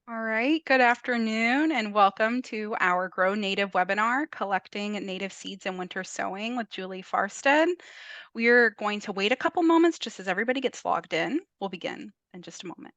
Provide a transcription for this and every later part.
All right, good afternoon and welcome to our Grow Native webinar, Collecting Native Seeds and Winter Sowing with Julie Farstad. We're going to wait a couple moments just as everybody gets logged in. We'll begin in just a moment.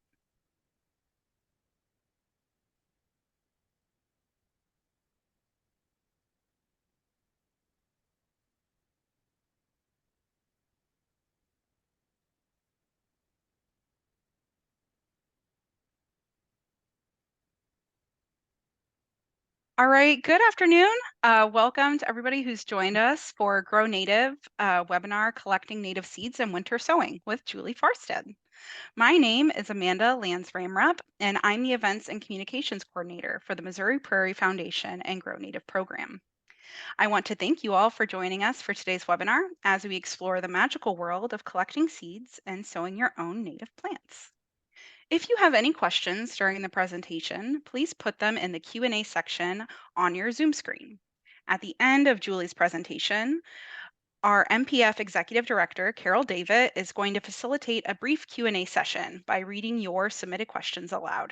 All right, good afternoon. Welcome to everybody who's joined us for Grow Native webinar, Collecting Native Seeds and Winter Sowing with Julie Farstad. My name is Amanda Lansramrup, and I'm the Events and Communications Coordinator for the Missouri Prairie Foundation and Grow Native program. I want to thank you all for joining us for today's webinar as we explore the magical world of collecting seeds and sowing your own native plants. If you have any questions during the presentation, please put them in the Q&A section on your Zoom screen. At the end of Julie's presentation, our MPF Executive Director, Carol David, is going to facilitate a brief Q&A session by reading your submitted questions aloud.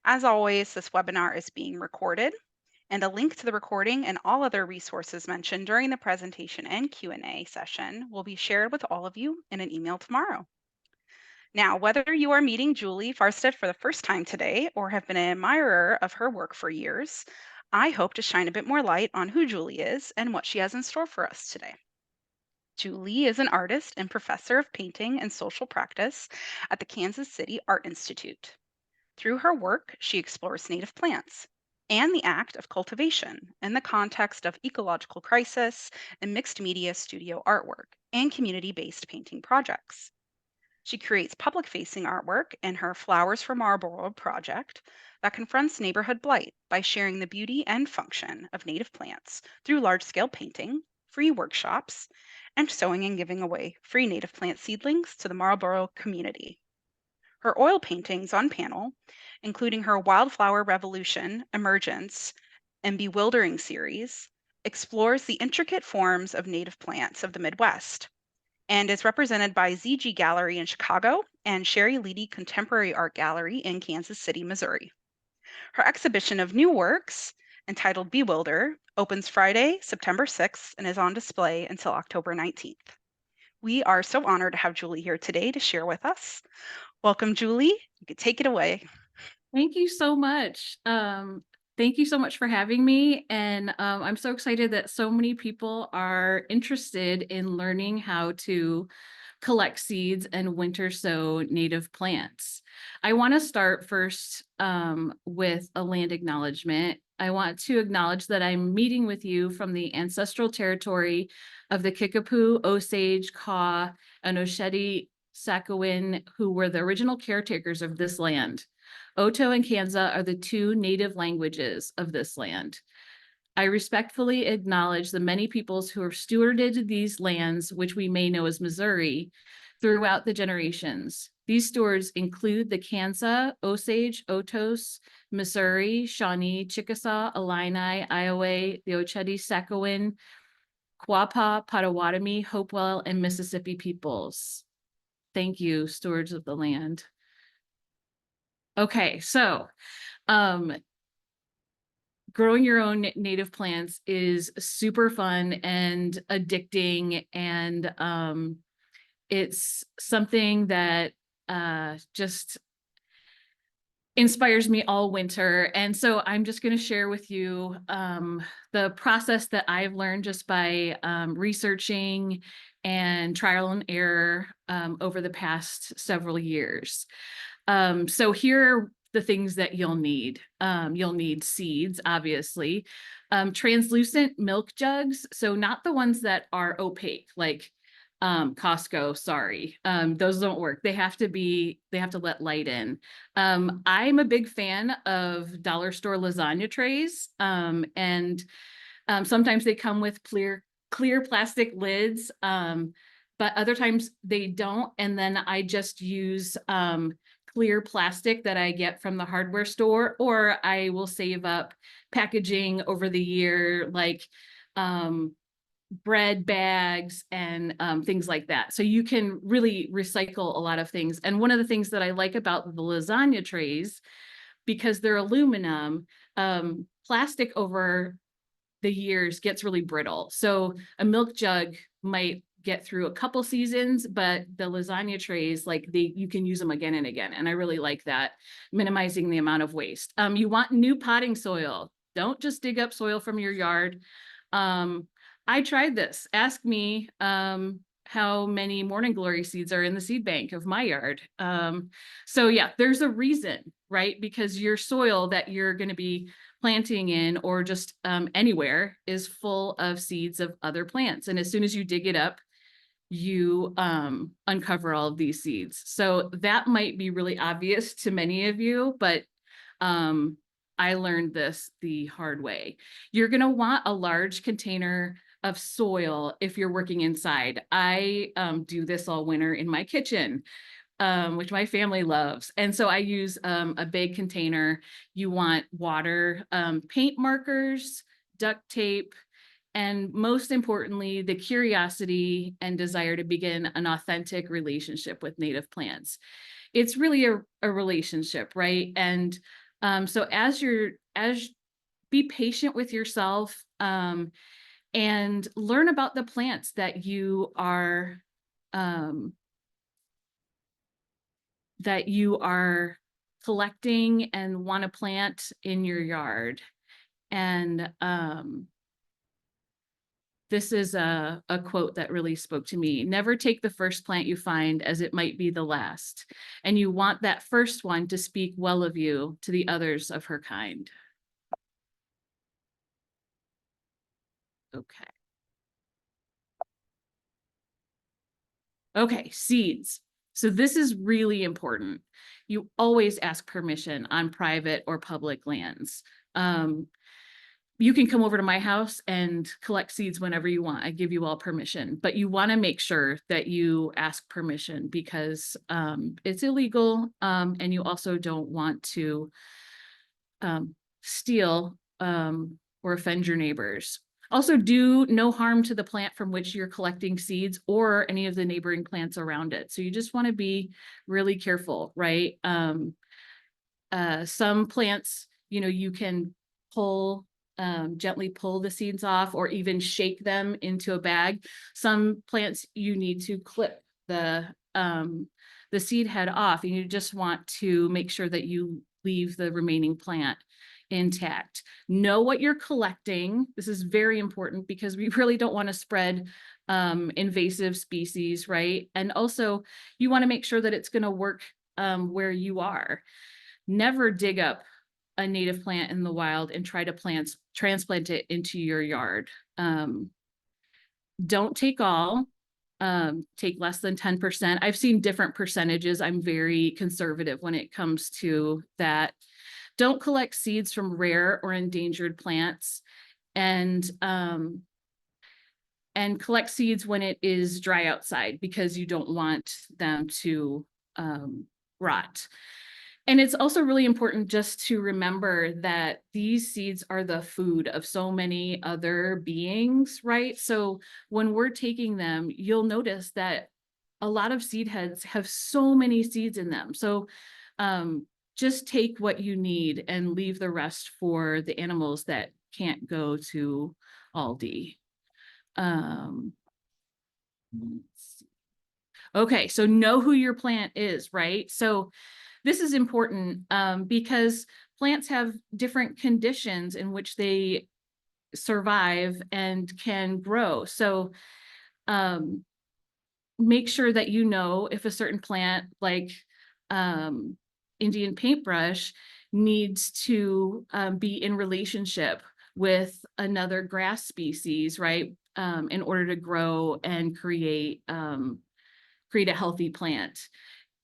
As always, this webinar is being recorded, and a link to the recording and all other resources mentioned during the presentation and Q&A session will be shared with all of you in an email tomorrow. Now, whether you are meeting Julie Farstad for the first time today or have been an admirer of her work for years, I hope to shine a bit more light on who Julie is and what she has in store for us today. Julie is an artist and professor of painting and social practice at the Kansas City Art Institute. Through her work, she explores native plants and the act of cultivation in the context of ecological crisis and mixed media studio artwork and community-based painting projects. She creates public-facing artwork in her Flowers For Marlborough project that confronts neighborhood blight by sharing the beauty and function of native plants through large-scale painting, free workshops, and sowing and giving away free native plant seedlings to the Marlborough community. Her oil paintings on panel, including her Wildflower Revolution, Emergence, and Bewildering series, explores the intricate forms of native plants of the Midwest and is represented by ZG Gallery in Chicago and Sherry Leedy Contemporary Art Gallery in Kansas City, Missouri. Her exhibition of new works, entitled BeWilder, opens Friday, September 6th, and is on display until October 19th. We are so honored to have Julie here today to share with us. Welcome, Julie. You can take it away. Thank you so much. Thank you so much for having me. And I'm so excited that so many people are interested in learning how to collect seeds and winter sow native plants. I want to start first with a land acknowledgement. I want to acknowledge that I'm meeting with you from the ancestral territory of the Kickapoo, Osage, Kaw, and Osheti Sakowin, who were the original caretakers of this land. Oto and Kansa are the two native languages of this land. I respectfully acknowledge the many peoples who have stewarded these lands, which we may know as Missouri, throughout the generations. These stewards include the Kansa, Osage, Otos, Missouri, Shawnee, Chickasaw, Illini, Iowa, the Ochetti, Sakowin, Quapaw, Potawatomi, Hopewell, and Mississippi peoples. Thank you, stewards of the land. Okay, so growing your own native plants is super fun and addicting, and it's something that just inspires me all winter. And so I'm just going to share with you the process that I've learned just by researching and trial and error over the past several years. So here are the things that you'll need. You'll need seeds, obviously, translucent milk jugs. So not the ones that are opaque, like Costco, sorry. Those don't work. They have to let light in. I'm a big fan of dollar store lasagna trays. And sometimes they come with clear plastic lids. But other times they don't. And then I just use clear plastic that I get from the hardware store, or I will save up packaging over the year, like bread bags and things like that. So you can really recycle a lot of things. And one of the things that I like about the lasagna trays because they're aluminum, plastic over the years gets really brittle. So a milk jug might get through a couple seasons, but the lasagna trays, like you can use them again and again. And I really like that, minimizing the amount of waste. You want new potting soil. Don't just dig up soil from your yard. I tried this. Ask me how many morning glory seeds are in the seed bank of my yard. So yeah, there's a reason, right? Because your soil that you're going to be planting in, or just anywhere, is full of seeds of other plants. And as soon as you dig it up, you uncover all of these seeds. So that might be really obvious to many of you, but I learned this the hard way. You're going to want a large container of soil if you're working inside. I do this all winter in my kitchen, which my family loves. And so I use a big container. You want water, paint markers, duct tape, and most importantly, the curiosity and desire to begin an authentic relationship with native plants. It's really a relationship, right? And so be patient with yourself, and learn about the plants that you are collecting and want to plant in your yard. And this is a quote that really spoke to me. Never take the first plant you find, as it might be the last. And you want that first one to speak well of you to the others of her kind. Okay. Okay, seeds. So this is really important. You always ask permission on private or public lands. You can come over to my house and collect seeds whenever you want. I give you all permission, but you want to make sure that you ask permission, because it's illegal, and you also don't want to steal or offend your neighbors. Also, do no harm to the plant from which you're collecting seeds or any of the neighboring plants around it. So you just want to be really careful, right? Some plants, you can gently pull the seeds off, or even shake them into a bag. Some plants you need to clip the seed head off, and you just want to make sure that you leave the remaining plant intact. Know what you're collecting. This is very important, because we really don't want to spread invasive species, right? And also, you want to make sure that it's going to work where you are. Never dig up a native plant in the wild and try to transplant it into your yard. Don't take all. Take less than 10%. I've seen different percentages. I'm very conservative when it comes to that. Don't collect seeds from rare or endangered plants, and collect seeds when it is dry outside, because you don't want them to rot. And it's also really important just to remember that these seeds are the food of so many other beings, right? So when we're taking them, you'll notice that a lot of seed heads have so many seeds in them. So just take what you need and leave the rest for the animals that can't go to Aldi. Okay, so know who your plant is, right? So this is important because plants have different conditions in which they survive and can grow. So make sure that you know if a certain plant, like Indian paintbrush, needs to be in relationship with another grass species, right? In order to grow and create a healthy plant.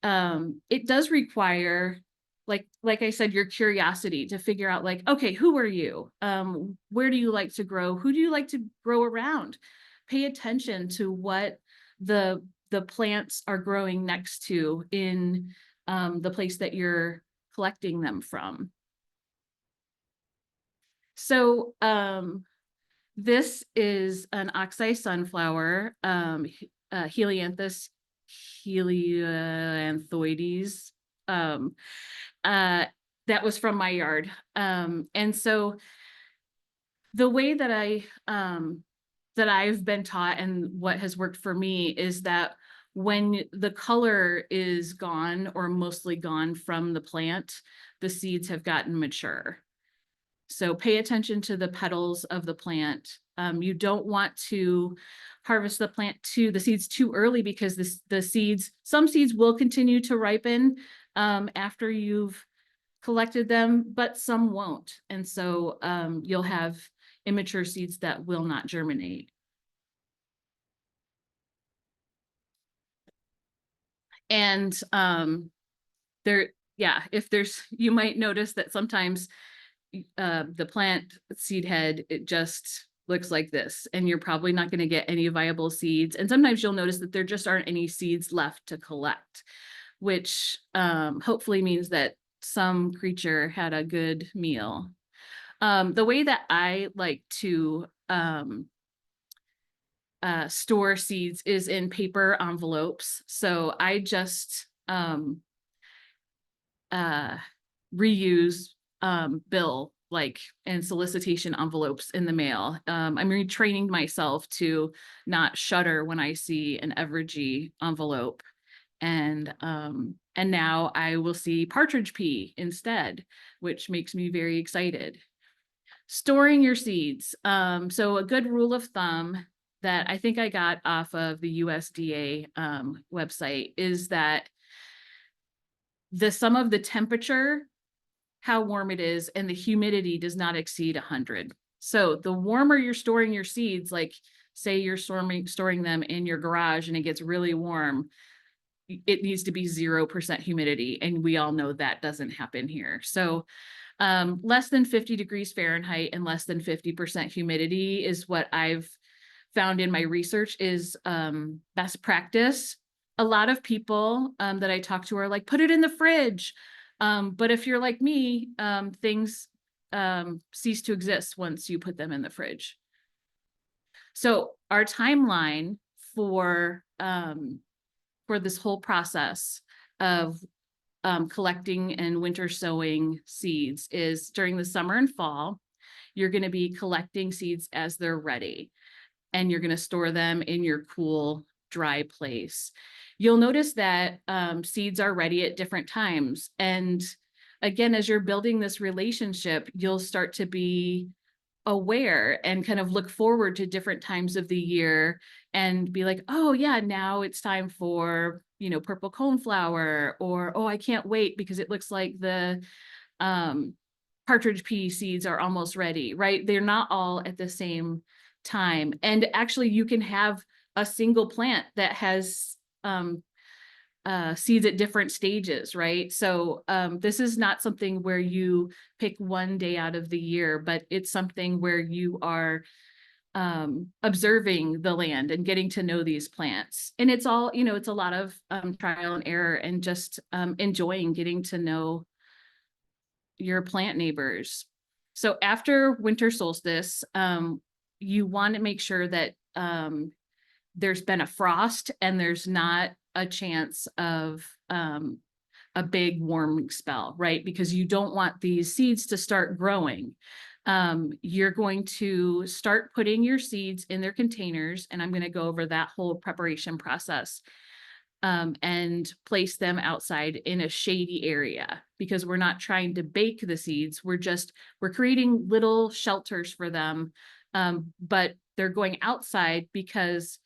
It does require, like I said, your curiosity to figure out, like, okay, who are you? Where do you like to grow? Who do you like to grow around? Pay attention to what the plants are growing next to in the place that you're collecting them from. So this is an oxeye sunflower, Helianthus helianthoides. that was from my yard. And so the way that I've been taught and what has worked for me is that when the color is gone or mostly gone from the plant, the seeds have gotten mature. So pay attention to the petals of the plant. You don't want to harvest the seeds too early, because some seeds will continue to ripen after you've collected them, but some won't. And so you'll have immature seeds that will not germinate. And you might notice that sometimes the plant seed head, it just looks like this, and you're probably not going to get any viable seeds. And sometimes you'll notice that there just aren't any seeds left to collect, which hopefully means that some creature had a good meal. The way that I like to store seeds is in paper envelopes. So I just reuse bill and solicitation envelopes in the mail. I'm retraining myself to not shudder when I see an Evergy envelope. And now I will see partridge pea instead, which makes me very excited. Storing your seeds. So a good rule of thumb that I think I got off of the USDA website is that the sum of the temperature, how warm it is, and the humidity does not exceed 100. So the warmer you're storing your seeds, like say you're storing them in your garage and it gets really warm, it needs to be 0% humidity. And we all know that doesn't happen here. So less than 50 degrees Fahrenheit and less than 50% humidity is what I've found in my research is best practice. A lot of people that I talk to are like, put it in the fridge. But if you're like me, things cease to exist once you put them in the fridge. So our timeline for this whole process of collecting and winter sowing seeds is during the summer and fall. You're going to be collecting seeds as they're ready, and you're going to store them in your cool, dry place. You'll notice that seeds are ready at different times. And again, as you're building this relationship, you'll start to be aware and kind of look forward to different times of the year and be like, oh yeah, now it's time for, purple coneflower, or, oh, I can't wait because it looks like the partridge pea seeds are almost ready, right? They're not all at the same time. And actually you can have a single plant that has seeds at different stages, right? So this is not something where you pick one day out of the year, but it's something where you are observing the land and getting to know these plants. And it's all, it's a lot of trial and error and just enjoying getting to know your plant neighbors. So after winter solstice, you want to make sure that there's been a frost and there's not a chance of a big warming spell, right? Because you don't want these seeds to start growing. You're going to start putting your seeds in their containers, and I'm going to go over that whole preparation process, and place them outside in a shady area, because we're not trying to bake the seeds. We're creating little shelters for them. But they're going outside because,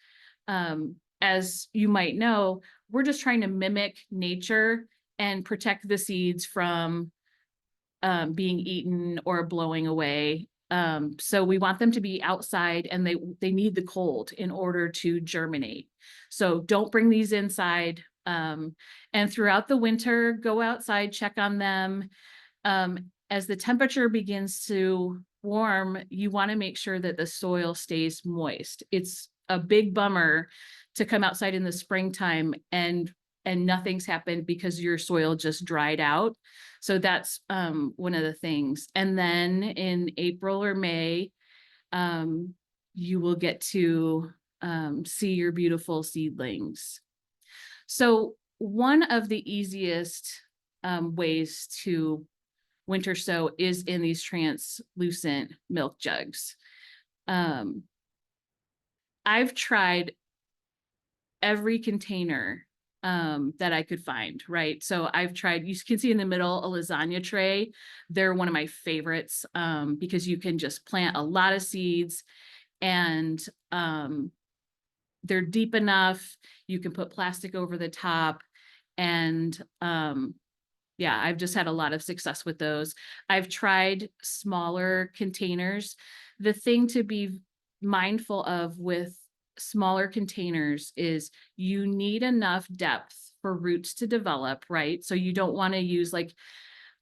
as you might know, we're just trying to mimic nature and protect the seeds from being eaten or blowing away. So we want them to be outside, and they need the cold in order to germinate. So don't bring these inside. And throughout the winter, go outside, check on them. As the temperature begins to warm, you want to make sure that the soil stays moist. It's a big bummer to come outside in the springtime and nothing's happened because your soil just dried out. So that's one of the things. And then in April or May, you will get to see your beautiful seedlings. So one of the easiest ways to winter sow is in these translucent milk jugs. I've tried every container that I could find, right? So I've tried, you can see in the middle, a lasagna tray. They're one of my favorites because you can just plant a lot of seeds, and they're deep enough. You can put plastic over the top, and yeah, I've just had a lot of success with those. I've tried smaller containers. The thing to be mindful of with smaller containers is you need enough depth for roots to develop, right? So you don't want to use like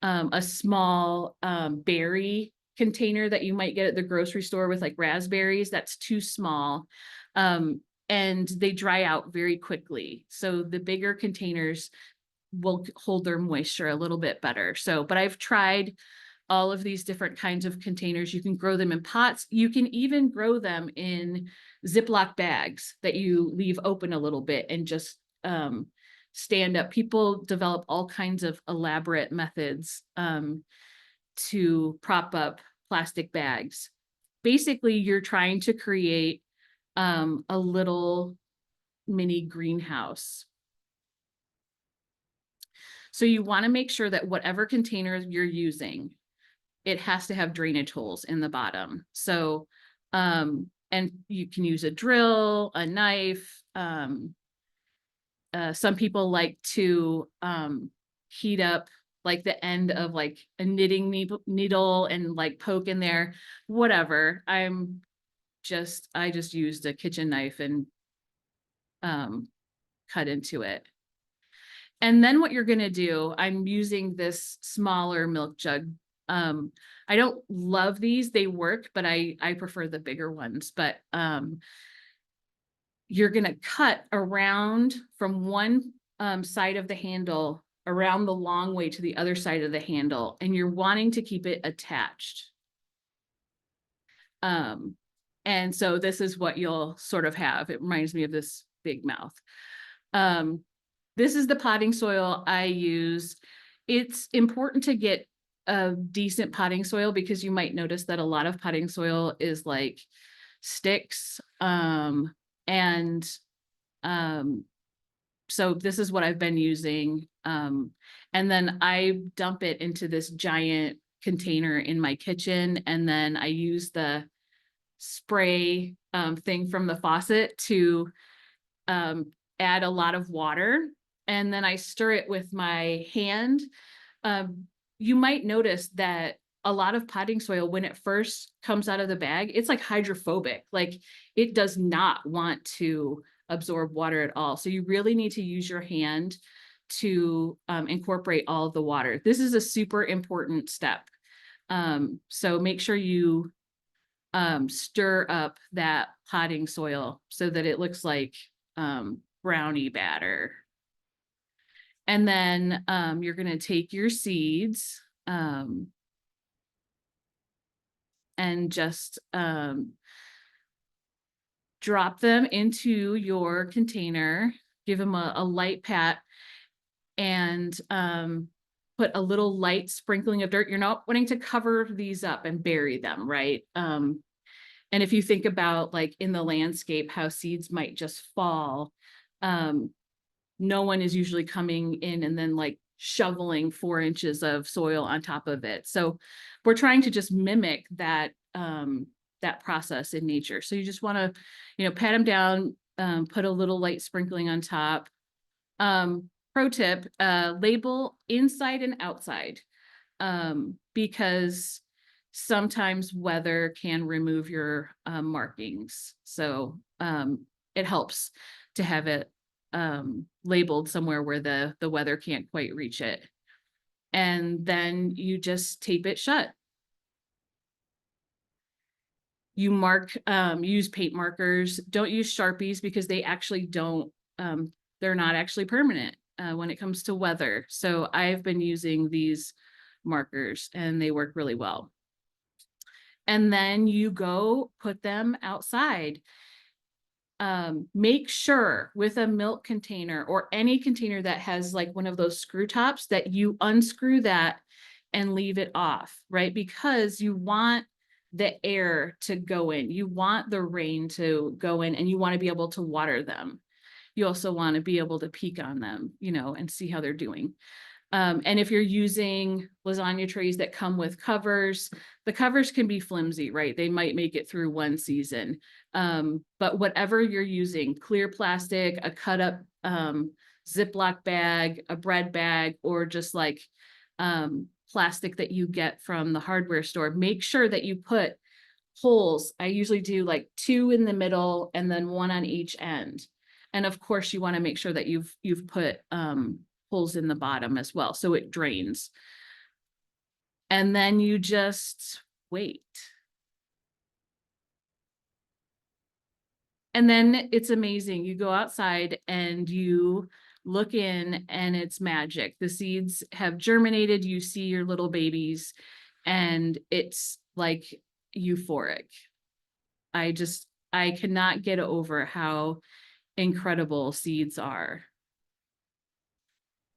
a small berry container that you might get at the grocery store with like raspberries. That's too small. And they dry out very quickly. So the bigger containers will hold their moisture a little bit better. So, but I've tried all of these different kinds of containers. You can grow them in pots. You can even grow them in Ziploc bags that you leave open a little bit and just stand up. People develop all kinds of elaborate methods to prop up plastic bags. Basically, you're trying to create a little mini greenhouse. So you want to make sure that whatever container you're using, it has to have drainage holes in the bottom. So, and you can use a drill, a knife. Some people like to heat up like the end of like a knitting needle and like poke in there, whatever. I just used a kitchen knife and cut into it. And then what you're going to do, I'm using this smaller milk jug. I don't love these, they work, but I prefer the bigger ones. But you're going to cut around from one side of the handle around the long way to the other side of the handle, and you're wanting to keep it attached. And so this is what you'll sort of have. It reminds me of this big mouth. This is the potting soil I use. It's important to get a decent potting soil because you might notice that a lot of potting soil is like sticks. And so this is what I've been using. And then I dump it into this giant container in my kitchen. And then I use the spray thing from the faucet to add a lot of water. And then I stir it with my hand. You might notice that a lot of potting soil, when it first comes out of the bag, it's like hydrophobic. Like it does not want to absorb water at all. So you really need to use your hand to incorporate all of the water. This is a super important step. So make sure you stir up that potting soil so that it looks like brownie batter. And then you're going to take your seeds and just drop them into your container, give them a light pat, and put a little light sprinkling of dirt. You're not wanting to cover these up and bury them, right? And if you think about like in the landscape, how seeds might just fall, no one is usually coming in and then like shoveling 4 inches of soil on top of it. So we're trying to just mimic that that process in nature. So you just want to, pat them down, put a little light sprinkling on top. Pro tip, label inside and outside, because sometimes weather can remove your markings. So it helps to have it labeled somewhere where the weather can't quite reach it. And then you just tape it shut. You mark, use paint markers. Don't use Sharpies because they actually don't, they're not actually permanent when it comes to weather. So I've been using these markers and they work really well. And then you go put them outside. Make sure with a milk container or any container that has like one of those screw tops that you unscrew that and leave it off, right? Because you want the air to go in, you want the rain to go in, and you want to be able to water them. You also want to be able to peek on them, and see how they're doing. And if you're using lasagna trays that come with covers, the covers can be flimsy, right? They might make it through one season. But whatever you're using, clear plastic, a cut up Ziploc bag, a bread bag, or just like plastic that you get from the hardware store, make sure that you put holes. I usually do like 2 in the middle and then 1 on each end. And of course you want to make sure that you've put holes in the bottom as well, so it drains. And then you just wait. And then it's amazing. You go outside and you look in and it's magic. The seeds have germinated. You see your little babies and it's like euphoric. I cannot get over how incredible seeds are.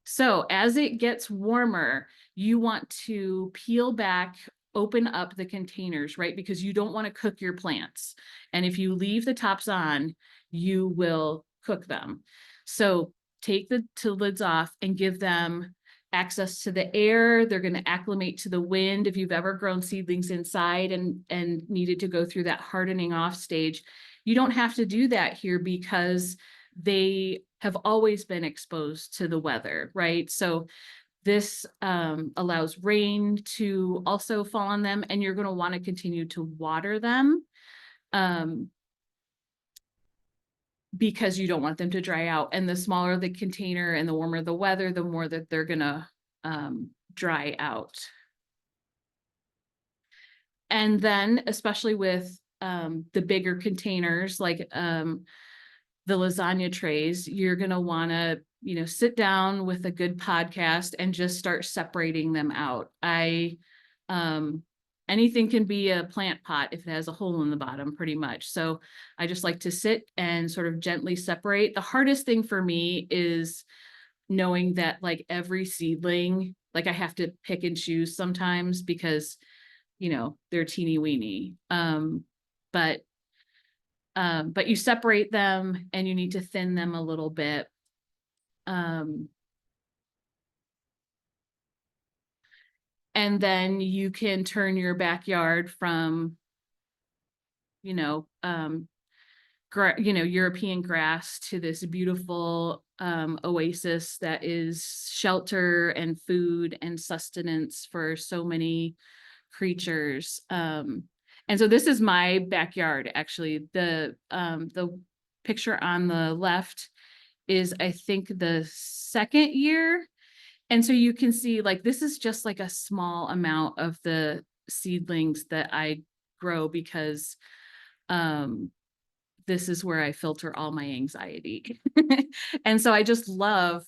So as it gets warmer, you want to peel back, open up the containers, right? Because you don't want to cook your plants. And if you leave the tops on, you will cook them. So take the lids off and give them access to the air. They're going to acclimate to the wind. If you've ever grown seedlings inside and needed to go through that hardening off stage, you don't have to do that here because they have always been exposed to the weather, right? So this allows rain to also fall on them, and you're going to want to continue to water them because you don't want them to dry out. And the smaller the container and the warmer the weather, the more that they're going to dry out. And then, especially with the bigger containers, like the lasagna trays, you're going to want to, sit down with a good podcast and just start separating them out. Anything can be a plant pot if it has a hole in the bottom, pretty much. So I just like to sit and sort of gently separate. The hardest thing for me is knowing that like every seedling, like I have to pick and choose sometimes because, they're teeny weeny. But you separate them and you need to thin them a little bit. And then you can turn your backyard from, European grass to this beautiful oasis that is shelter and food and sustenance for so many creatures. And so this is my backyard, actually. The picture on the left is, I think, the second year. And so you can see, like, this is just like a small amount of the seedlings that I grow because this is where I filter all my anxiety. And so I just love,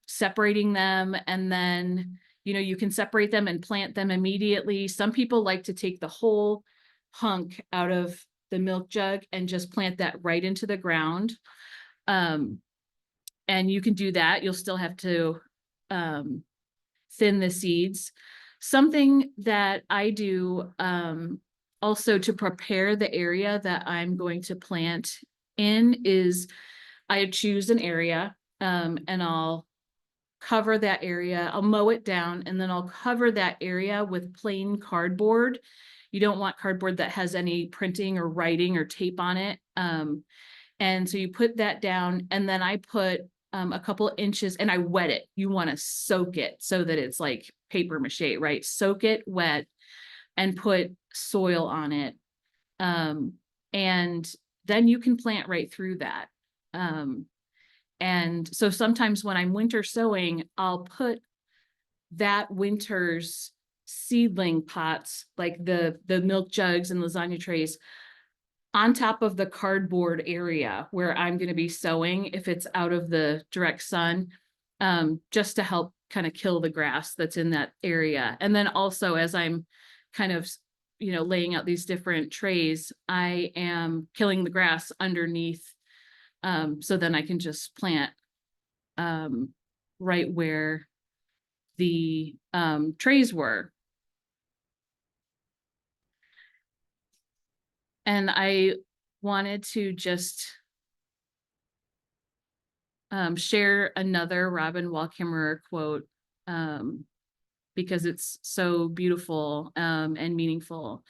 separating them. And then, you can separate them and plant them immediately. Some people like to take the whole hunk out of the milk jug and just plant that right into the ground. And you can do that. You'll still have to thin the seeds. Something that I do also to prepare the area that I'm going to plant in is I choose an area and I'll cover that area. I'll mow it down and then I'll cover that area with plain cardboard. You don't want cardboard that has any printing or writing or tape on it. And so you put that down and then I put a couple inches and I wet it. You want to soak it so that it's like paper mache, right? Soak it wet and put soil on it. And then you can plant right through that. And so sometimes when I'm winter sowing, I'll put that winter's seedling pots, like the milk jugs and lasagna trays, on top of the cardboard area where I'm going to be sowing if it's out of the direct sun, just to help kind of kill the grass that's in that area. And then also as I'm kind of, laying out these different trays, I am killing the grass underneath. So then I can just plant right where the trays were. And I wanted to just share another Robin Wall quote because it's so beautiful and meaningful.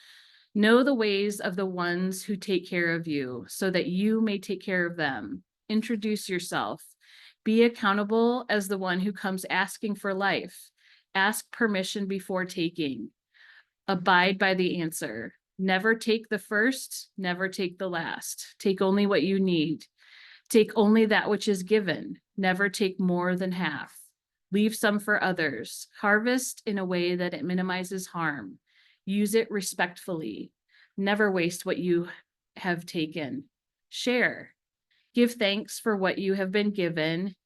Know the ways of the ones who take care of you so that you may take care of them. Introduce yourself. Be accountable as the one who comes asking for life. Ask permission before taking. Abide by the answer. Never take the first, never take the last. Take only what you need. Take only that which is given. Never take more than half. Leave some for others. Harvest in a way that it minimizes harm. Use it respectfully. Never waste what you have taken. Share. Give thanks for what you have been given.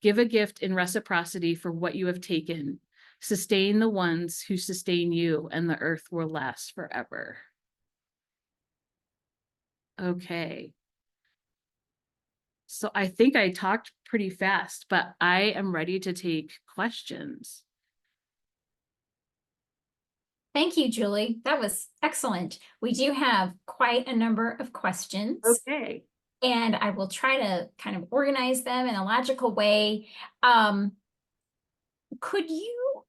Give a gift in reciprocity for what you have taken. Sustain the ones who sustain you, and the earth will last forever. Okay. So I think I talked pretty fast, but I am ready to take questions. Thank you, Julie. That was excellent. We do have quite a number of questions, Okay. and I will try to kind of organize them in a logical way. Could you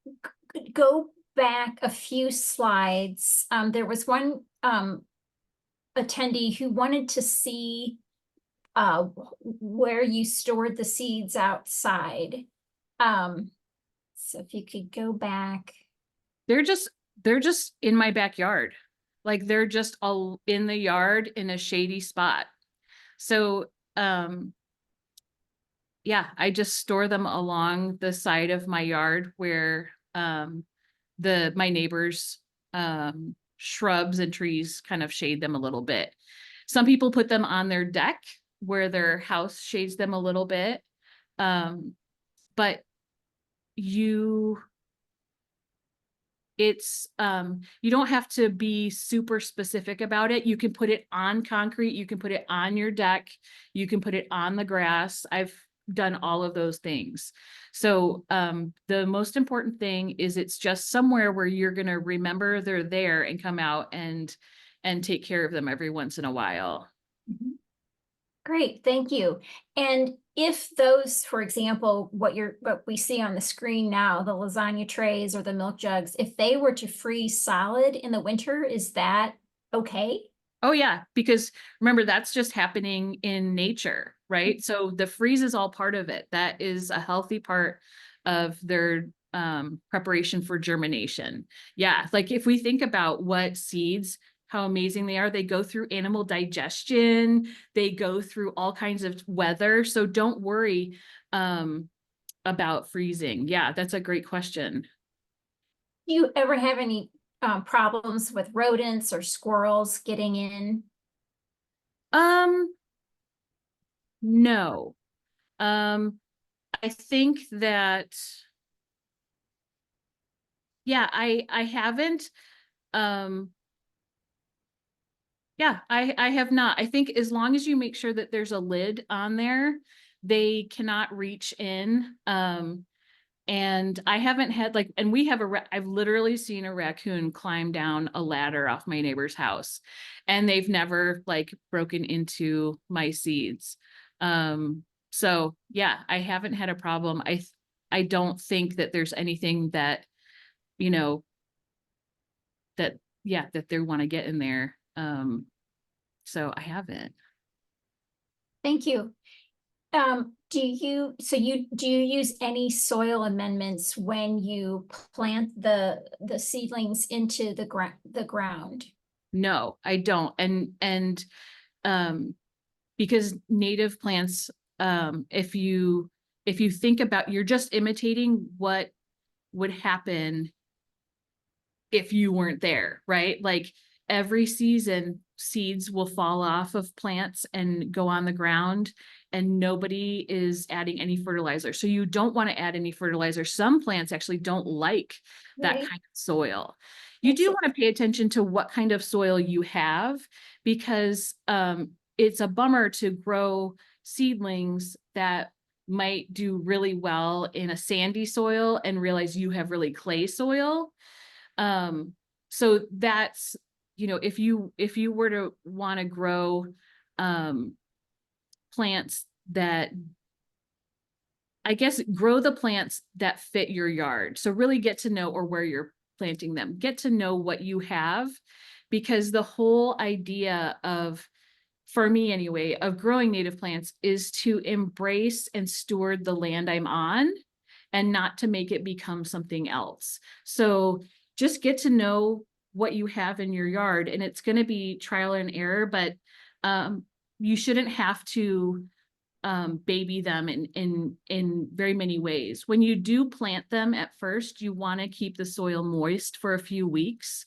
go back a few slides? There was one attendee who wanted to see where you stored the seeds outside. So if you could go back. They're just in my backyard. Like they're just all in the yard in a shady spot. So yeah, I just store them along the side of my yard where my neighbors shrubs and trees kind of shade them a little bit. Some people put them on their deck where their house shades them a little bit. But you don't have to be super specific about it. You can put it on concrete, you can put it on your deck, you can put it on the grass. I've done all of those things. So the most important thing is it's just somewhere where you're going to remember they're there and come out and take care of them every once in a while. Mhm. Great, thank you. And if those, for example, what we see on the screen now, the lasagna trays or the milk jugs, if they were to freeze solid in the winter, is that okay? Oh yeah, because remember that's just happening in nature, right? So the freeze is all part of it. That is a healthy part of their preparation for germination. Yeah, like if we think about what seeds, how amazing they are, they go through animal digestion, they go through all kinds of weather. So don't worry about freezing. Yeah, that's a great question. Do you ever have any problems with rodents or squirrels getting in? No. I think that yeah, I haven't yeah, I have not. I think as long as you make sure that there's a lid on there, they cannot reach in. And I haven't had like, and we have I've literally seen a raccoon climb down a ladder off my neighbor's house, and they've never like broken into my seeds. So yeah, I haven't had a problem. I don't think that there's anything that, you know, that yeah, that they want to get in there. So I haven't. Thank you. Do you use any soil amendments when you plant the seedlings into the ground? No, I don't. And because native plants, if you think about, you're just imitating what would happen if you weren't there, right? Like every season, seeds will fall off of plants and go on the ground, and nobody is adding any fertilizer. So you don't want to add any fertilizer. Some plants actually don't like that Right. kind of soil. You do want to pay attention to what kind of soil you have, because it's a bummer to grow seedlings that might do really well in a sandy soil and realize you have really clay soil. So that's, if you were to want to grow plants that, I guess, grow the plants that fit your yard. So really get to know, or where you're planting them, get to know what you have, because the whole idea of, for me anyway, of growing native plants is to embrace and steward the land I'm on, and not to make it become something else. So just get to know what you have in your yard, and it's going to be trial and error, but you shouldn't have to baby them in very many ways. When you do plant them at first, you want to keep the soil moist for a few weeks.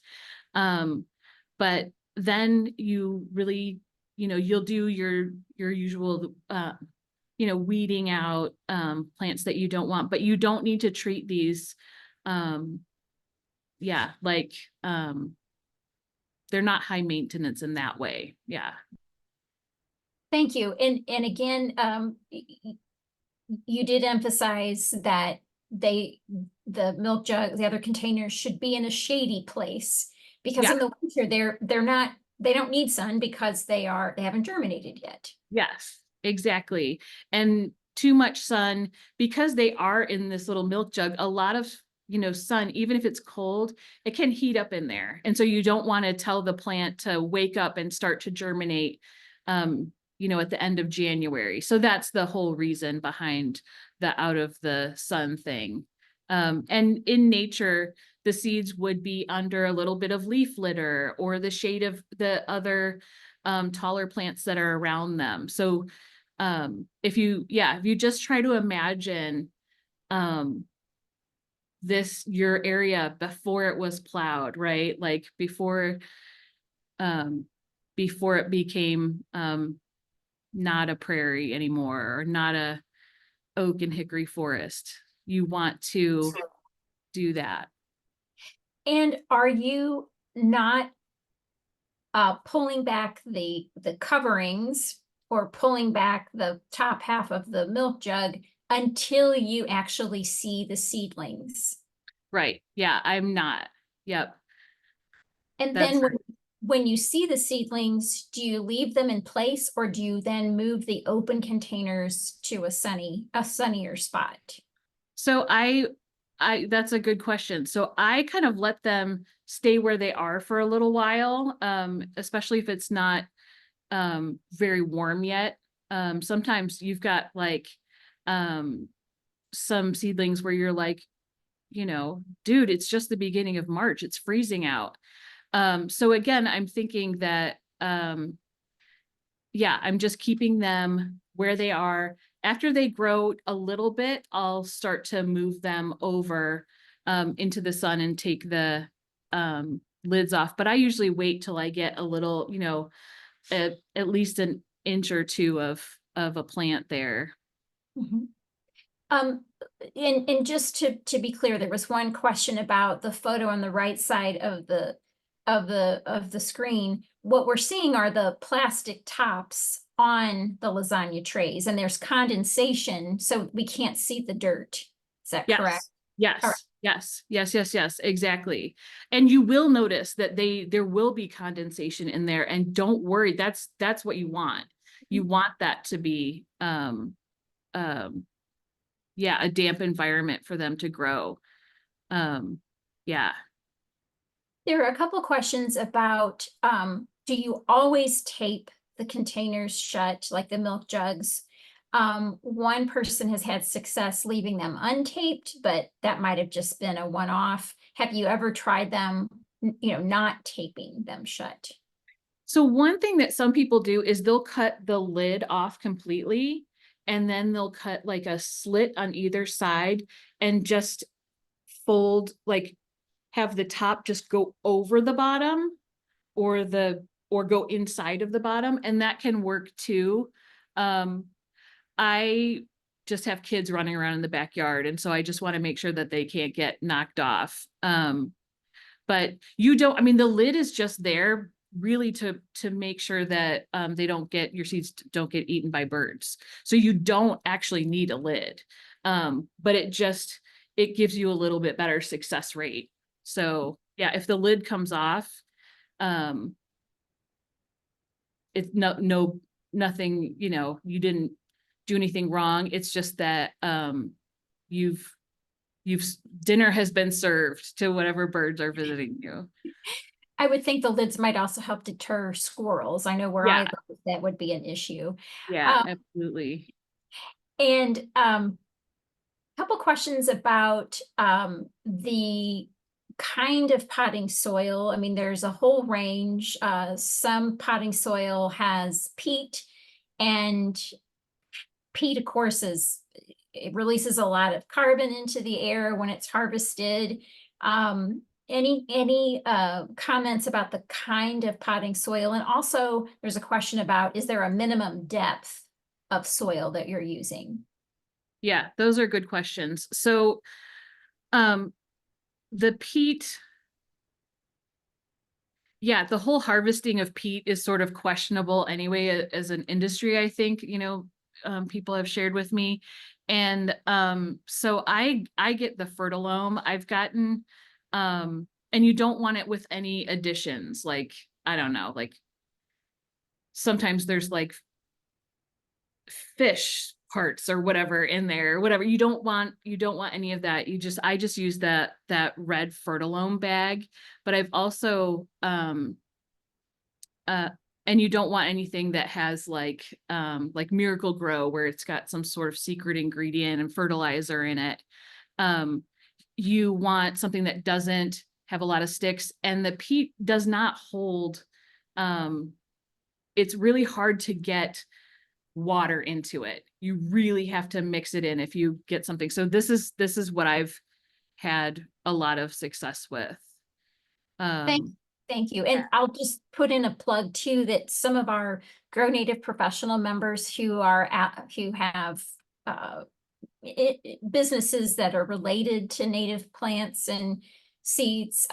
But then you really, you'll do your usual, weeding out plants that you don't want, but you don't need to treat these, like they're not high maintenance in that way. Yeah. Thank you. And again, you did emphasize that the milk jug, the other containers should be in a shady place, because Yeah. in the winter they don't need sun because they haven't germinated yet. Yes, exactly. And too much sun, because they are in this little milk jug, a lot of, sun, even if it's cold, it can heat up in there. And so you don't want to tell the plant to wake up and start to germinate, at the end of January. So that's the whole reason behind the out of the sun thing. And in nature, the seeds would be under a little bit of leaf litter or the shade of the other taller plants that are around them. So if you just try to imagine your area before it was plowed, right? Like before it became not a prairie anymore, or not a oak and hickory forest. You want to do that. And are you not pulling back the coverings, or pulling back the top half of the milk jug until you actually see the seedlings? Right. Yeah, I'm not. Yep. And That's then when you see the seedlings, do you leave them in place, or do you then move the open containers to a sunnier spot? so I that's a good question. So I kind of let them stay where they are for a little while, especially if it's not very warm yet. Sometimes you've got like some seedlings where you're like, dude, it's just the beginning of March, it's freezing out. So again, I'm thinking that I'm just keeping them where they are. After they grow a little bit, I'll start to move them over into the sun and take the lids off. But I usually wait till I get a little, at least an inch or two of a plant there. Mhm. And just to be clear, there was one question about the photo on the right side of the screen. What we're seeing are the plastic tops on the lasagna trays, and there's condensation, so we can't see the dirt. Is that correct? Yes. All right. Yes, exactly. And you will notice that there will be condensation in there, and don't worry, that's what you want. You want that to be a damp environment for them to grow. Yeah. There are a couple questions about, do you always tape the containers shut, like the milk jugs? One person has had success leaving them untaped, but that might have just been a one-off. Have you ever tried them, not taping them shut? So one thing that some people do is they'll cut the lid off completely, and then they'll cut like a slit on either side and just fold, like have the top just go over the bottom, or go inside of the bottom, and that can work too. I just have kids running around in the backyard, and so I just want to make sure that they can't get knocked off. But you don't, I mean, the lid is just there really to make sure that your seeds don't get eaten by birds. So you don't actually need a lid, but it gives you a little bit better success rate. So yeah, if the lid comes off, um, it's nothing, you didn't do anything wrong. It's just that you've you've dinner has been served to whatever birds are visiting you. I would think the lids might also help deter squirrels. I know where I Yeah, live, that would be an issue. yeah, Um, absolutely. and couple questions about the kind of potting soil. I mean, there's a whole range. Some potting soil has peat, and peat, of course, it releases a lot of carbon into the air when it's harvested. Any comments about the kind of potting soil? And also, there's a question about, is there a minimum depth of soil that you're using? Yeah, those are good questions. So, um, the peat, yeah, the whole harvesting of peat is sort of questionable anyway as an industry, I think, people have shared with me. And so I get the fertilome. I've gotten and you don't want it with any additions, like, I don't know, like sometimes there's like fish parts or whatever in there, whatever. You don't want any of that. I just use that red fertilome bag. But I've also uh and you don't want anything that has like Miracle Grow, where it's got some sort of secret ingredient and fertilizer in it. um you want something that doesn't have a lot of sticks, and the peat does not hold. It's really hard to get water into it. You really have to mix it in if you get something. So this is what I've had a lot of success with. Thank, Um, thank you. yeah. And I'll just put in a plug too, that some of our Grow Native professional members who have uh, businesses that are related to native plants and seeds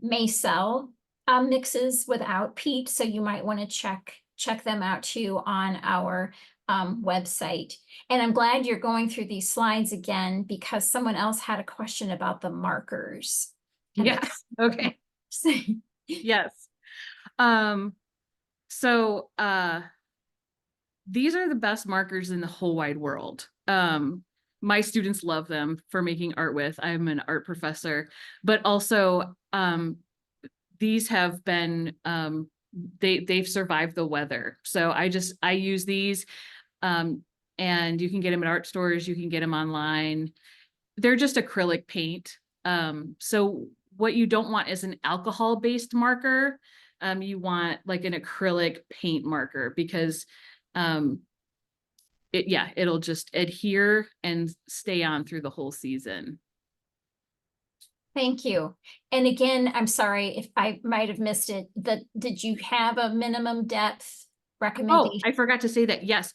may sell mixes without peat. So you might want to check them out too on our website. And I'm glad you're going through these slides again, because someone else had a question about the markers and the Yes. Okay. colors. Yes. Um, so these are the best markers in the whole wide world. My students love them for making art with. I'm an art professor, but also these have been they've survived the weather. So I use these, um, and you can get them at art stores. You can get them online. They're just acrylic paint. So what you don't want is an alcohol-based marker. You want like an acrylic paint marker, because um, it'll just adhere and stay on through the whole season. Thank you. And again, I'm sorry if I might have missed it. Did you have a minimum depth Oh, recommendation? I forgot to say that. Yes.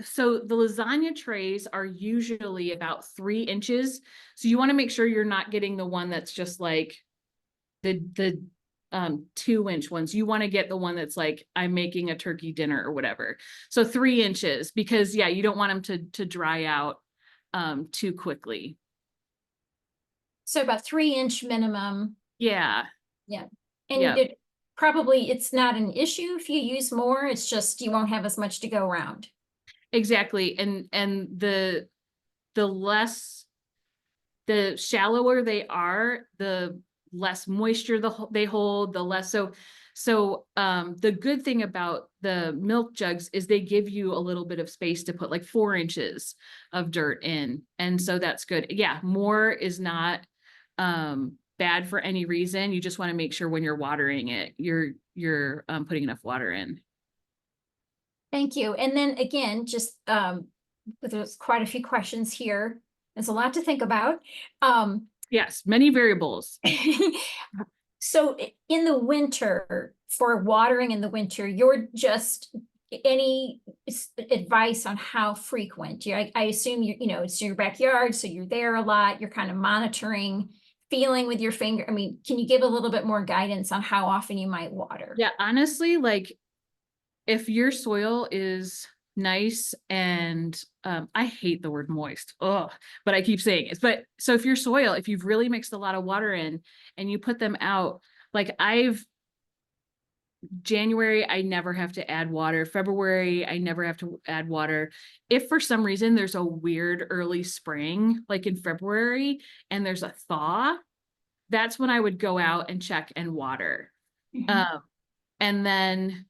So the lasagna trays are usually about 3 inches. So you want to make sure you're not getting the one that's just like the 2-inch ones. You want to get the one that's like, I'm making a turkey dinner or whatever. So 3 inches, because yeah, you don't want them to dry out too quickly. So about 3-inch minimum. Yeah. Yeah. And Yeah. it's not an issue if you use more. It's just you won't have as much to go around. Exactly. And the less the shallower they are, the less moisture they hold, the less. So the good thing about the milk jugs is they give you a little bit of space to put like 4 inches of dirt in. And so that's good. Yeah, more is not bad for any reason. You just want to make sure when you're watering it, you're putting enough water in. Thank you. And then again, just there's quite a few questions here. There's a lot to think about. Yes, many variables. So in the winter, for watering in the winter, you're just any advice on how frequent? I assume it's your backyard, so you're there a lot. You're kind of monitoring. feeling with your finger? I mean, can you give a little bit more guidance on how often you might water? Yeah, honestly, like if your soil is nice and I hate the word moist. Oh, but I keep saying it. But so if your soil, if you've really mixed a lot of water in and you put them out, like January, I never have to add water. February, I never have to add water. If for some reason there's a weird early spring, like in February, and there's a thaw, that's when I would go out and check and water. Mhm. Um, and then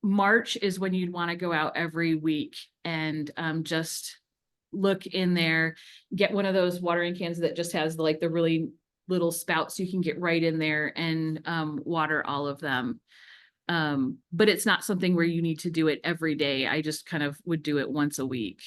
March is when you'd want to go out every week and just look in there, get one of those watering cans that just has like the really little spouts you can get right in there and water all of them. But it's not something where you need to do it every day. I just kind of would do it once a week.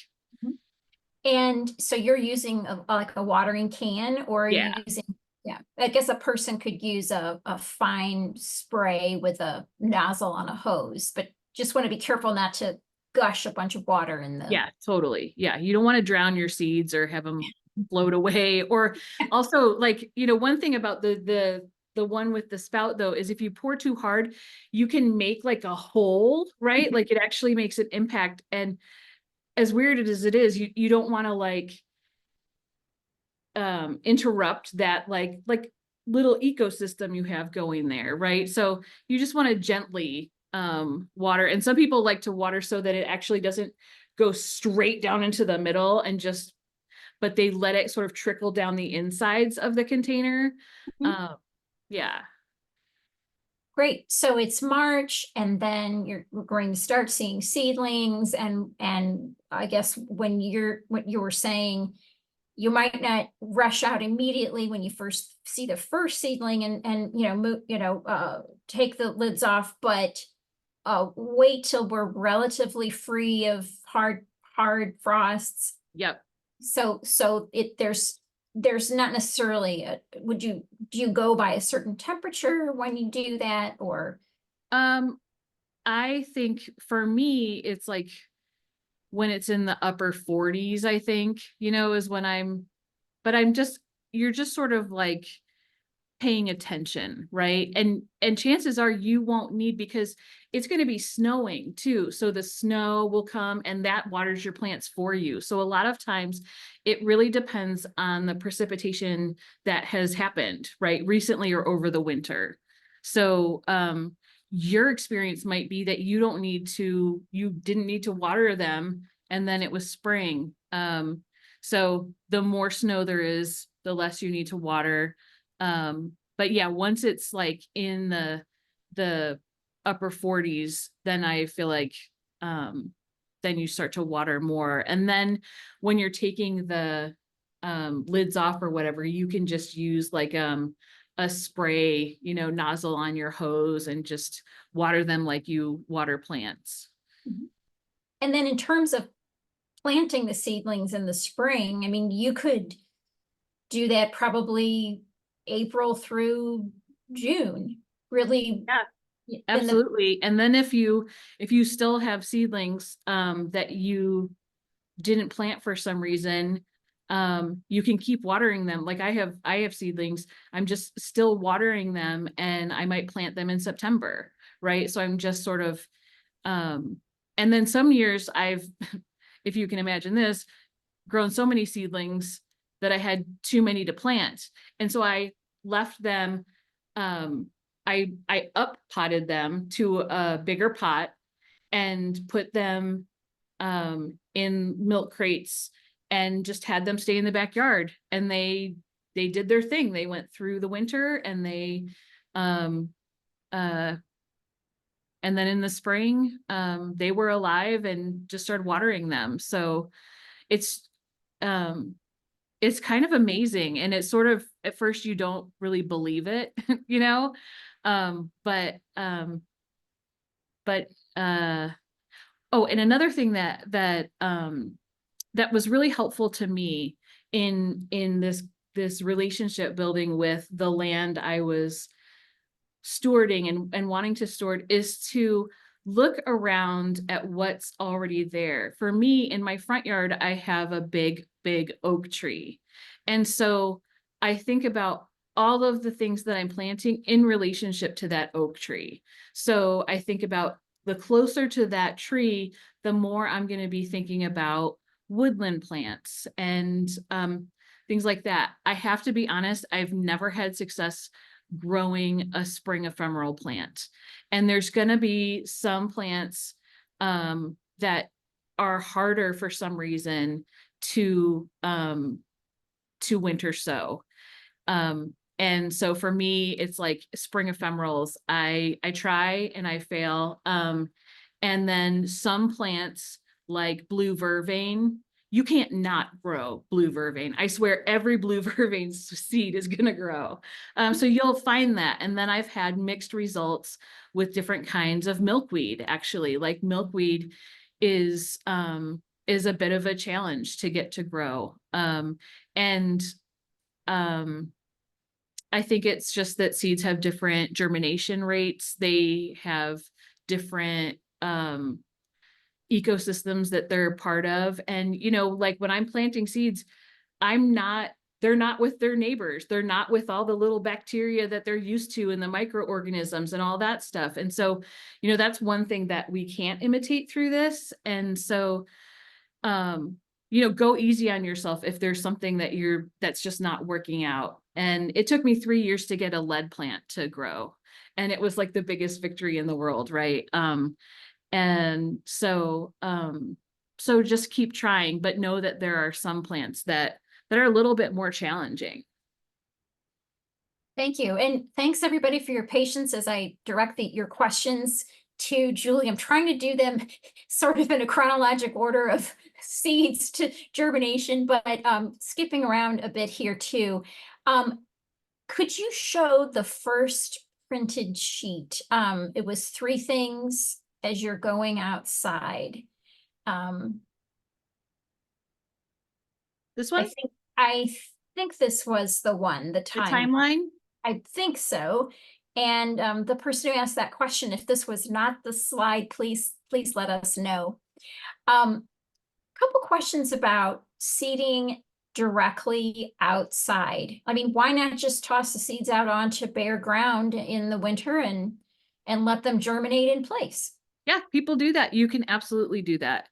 And so you're using like a watering can, or are Yeah. you using, yeah, I guess a person could use a fine spray with a nozzle on a hose, but just want to be careful not to gush a bunch of water in the. Yeah, totally. Yeah. You don't want to drown your seeds or have them float away. Or also like, one thing about the one with the spout though, is if you pour too hard, you can make like a hole, right? Like it actually makes an impact. And as weird as it is, you don't want to like interrupt that like little ecosystem you have going there, right? So you just want to gently water. And some people like to water so that it actually doesn't go straight down into the middle and just, but they let it sort of trickle down the insides of the container. Mhm. Yeah. Great. So it's March, and then we're going to start seeing seedlings, and I guess when what you were saying, you might not rush out immediately when you first see the first seedling and move, take the lids off, but wait till we're relatively free of hard frosts. Yep. So there's not necessarily do you go by a certain temperature when you do that, or? I think for me, it's like when it's in the upper 40s, I think, is when but you're just sort of like paying attention, right? And chances are you won't need, because it's going to be snowing too. So the snow will come and that waters your plants for you. So a lot of times it really depends on the precipitation that has happened, right? Recently or over the winter. So your experience might be that you didn't need to water them and then it was spring. So the more snow there is, the less you need to water. But yeah, once it's like in the upper 40s, then I feel like then you start to water more. And then when you're taking the lids off or whatever, you can just use like a spray, nozzle on your hose and just water them like you water plants. And then in terms of planting the seedlings in the spring, I mean, you could do that probably April through June, really. Yeah. In the. Absolutely. And then if you still have seedlings that you didn't plant for some reason, you can keep watering them. Like I have seedlings, I'm just still watering them and I might plant them in September, right? So I'm just sort of and then some years I've if you can imagine this, grown so many seedlings that I had too many to plant. And so I left them, I up potted them to a bigger pot and put them in milk crates and just had them stay in the backyard. And they did their thing. They went through the winter and um, uh, and then in the spring, they were alive and just started watering them. So it's, um, it's kind of amazing. And it's sort of, at first you don't really believe it, you know? But, but, oh, and another thing that was really helpful to me in this relationship building with the land I was stewarding and wanting to steward is to look around at what's already there. For me, in my front yard, I have a big oak tree. And so I think about all of the things that I'm planting in relationship to that oak tree. So I think about the closer to that tree, the more I'm going to be thinking about woodland plants and things like that. I have to be honest, I've never had success growing a spring ephemeral plant. And there's going to be some plants that are harder for some reason to winter sow. And so for me, it's like spring ephemerals. I try and I fail. And then some plants like blue vervain, you can't not grow blue vervain. I swear every blue vervain seed is going to grow. So you'll find that. And then I've had mixed results with different kinds of milkweed, actually. Like milkweed is a bit of a challenge to get to grow. And I think it's just that seeds have different germination rates. They have different ecosystems that they're part of. And, you know, like when I'm planting seeds, they're not with their neighbors. They're not with all the little bacteria that they're used to and the microorganisms and all that stuff. And so, you know, that's one thing that we can't imitate through this. And so, you know, go easy on yourself if there's something that's just not working out. And it took me 3 years to get a lead plant to grow. And it was like the biggest victory in the world, right? And so, so just keep trying, but know that there are some plants that are a little bit more challenging. Thank you. And thanks everybody for your patience as I direct your questions to Julie. I'm trying to do them sort of in a chronological order of seeds to germination, but skipping around a bit here too. Could you show the first printed sheet? It was 3 things as you're going outside. This one? I think this was the one, the The timeline? I think so. And the person who asked that question, if this was not the slide, please let us know. Couple questions about seeding directly outside. I mean, why not just toss the seeds out onto bare ground in the winter and let them germinate in place? Yeah, people do that. You can absolutely do that.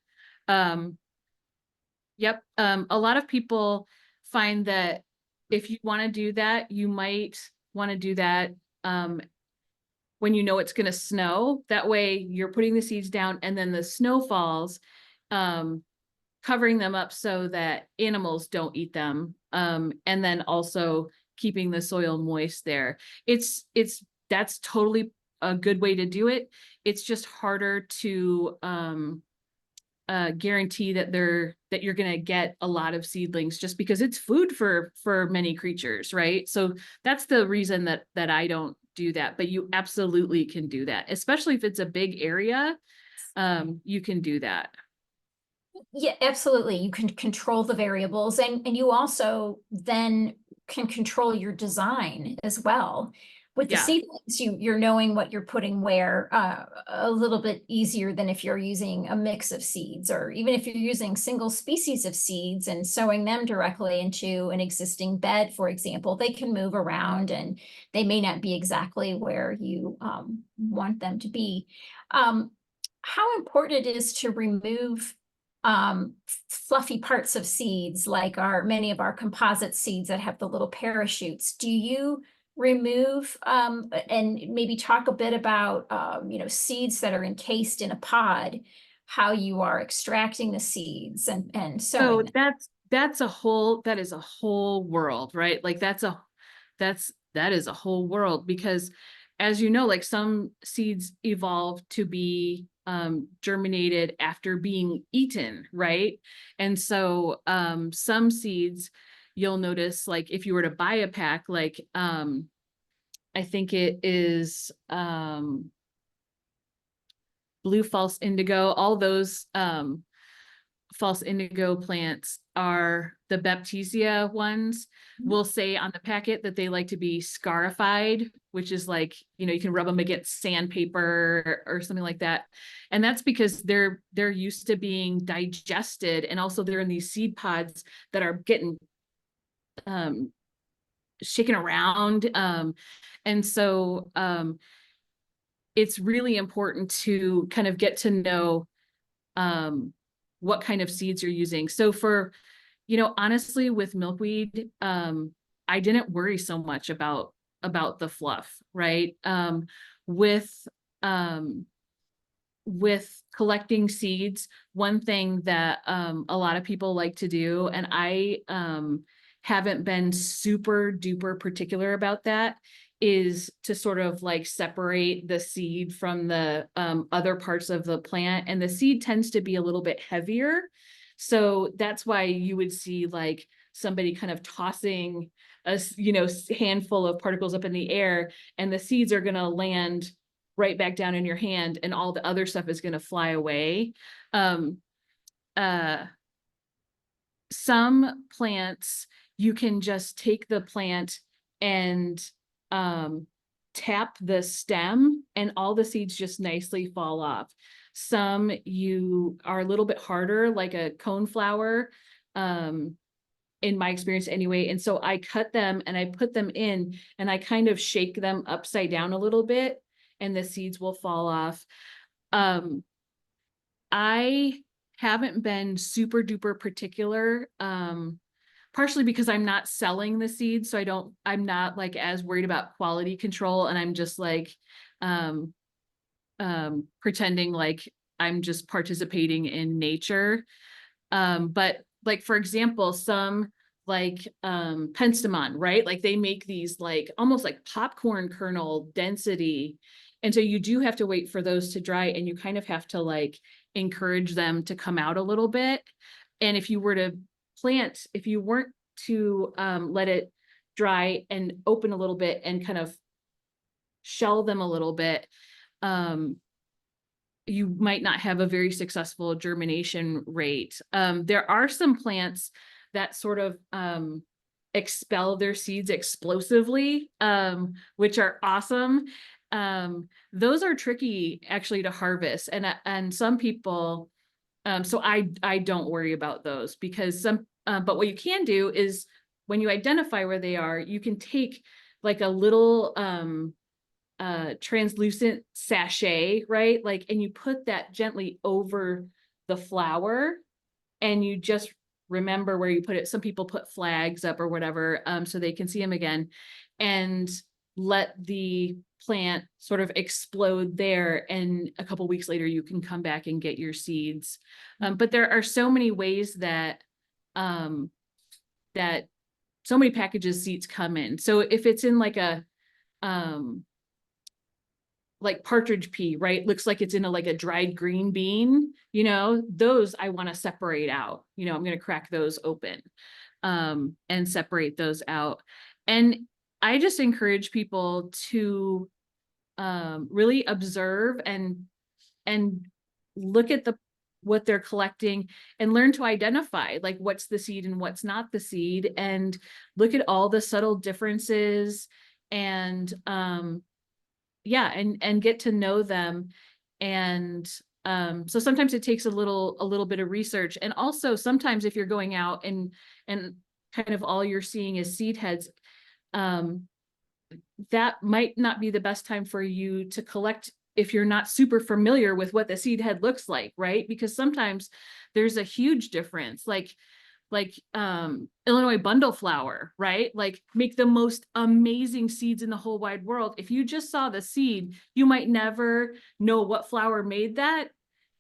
Yep. A lot of people find that if you want to do that, you might want to do that when you know it's going to snow. That way you're putting the seeds down and then the snow falls, covering them up so that animals don't eat them. And then also keeping the soil moist there. That's totally a good way to do it. It's just harder to guarantee that you're going to get a lot of seedlings just because it's food for many creatures, right? So that's the reason that I don't do that, but you absolutely can do that, especially if it's a big area. You can do that. Yeah, absolutely. You can control the variables, and you also then can control your design as well. With the Yeah. seedlings, you're knowing what you're putting where a little bit easier than if you're using a mix of seeds, or even if you're using single species of seeds and sowing them directly into an existing bed, for example. They can move around and they may not be exactly where you want them to be. How important it is to remove fluffy parts of seeds, like many of our composite seeds that have the little parachutes. Do you remove and maybe talk a bit about seeds that are encased in a pod, how you are extracting the seeds and So sowing them? that is a whole world, right? Like that is a whole world, because as you know, like some seeds evolve to be germinated after being eaten, right? And so some seeds you'll notice, like if you were to buy a pack, like I think it is blue false indigo, all those false indigo plants are the Baptisia ones. Will say on the packet that they like to be scarified, which is like, you can rub them against sandpaper or something like that. And that's because they're used to being digested. And also they're in these seed pods that are getting shaken around. And so it's really important to kind of get to know what kind of seeds you're using. So for, honestly, with milkweed, I didn't worry so much about the fluff, right? With um, with collecting seeds, one thing that a lot of people like to do, and I haven't been super duper particular about that, is to sort of like separate the seed from the other parts of the plant. And the seed tends to be a little bit heavier. So that's why you would see like somebody kind of tossing a handful of particles up in the air, and the seeds are going to land right back down in your hand, and all the other stuff is going to fly away. Um, uh, some plants, you can just take the plant and tap the stem, and all the seeds just nicely fall off. Some you are a little bit harder, like a coneflower, in my experience anyway. And so I cut them and I put them in, and I kind of shake them upside down a little bit, and the seeds will fall off. I haven't been super duper particular, partially because I'm not selling the seeds. So I'm not like as worried about quality control. And I'm just like, pretending like I'm just participating in nature. But like, for example, some like penstemon, right? Like they make these like almost like popcorn kernel density. And so you do have to wait for those to dry, and you kind of have to like encourage them to come out a little bit. And if you were to plant, if you weren't to let it dry and open a little bit and kind of shell them a little bit, you might not have a very successful germination rate. There are some plants that sort of expel their seeds explosively, which are awesome. Those are tricky actually to harvest, and some people. So I don't worry about those, because but what you can do is when you identify where they are, you can take like a little translucent sachet, right? Like, and you put that gently over the flower, and you just remember where you put it. Some people put flags up or whatever, so they can see them again, and let the plant sort of explode there. And a couple weeks later, you can come back and get your seeds. But there are so many ways that that so many packages seeds come in. So if it's in like a like partridge pea, right? Looks like it's in like a dried green bean, those I want to separate out. I'm going to crack those open and separate those out. And I just encourage people to really observe and look at what they're collecting, and learn to identify like what's the seed and what's not the seed, and look at all the subtle differences, and and get to know them. And so sometimes it takes a little bit of research. And also sometimes if you're going out and kind of all you're seeing is seed heads, that might not be the best time for you to collect if you're not super familiar with what the seed head looks like, right? Because sometimes there's a huge difference, like Illinois bundle flower, right? Like make the most amazing seeds in the whole wide world. If you just saw the seed, you might never know what flower made that,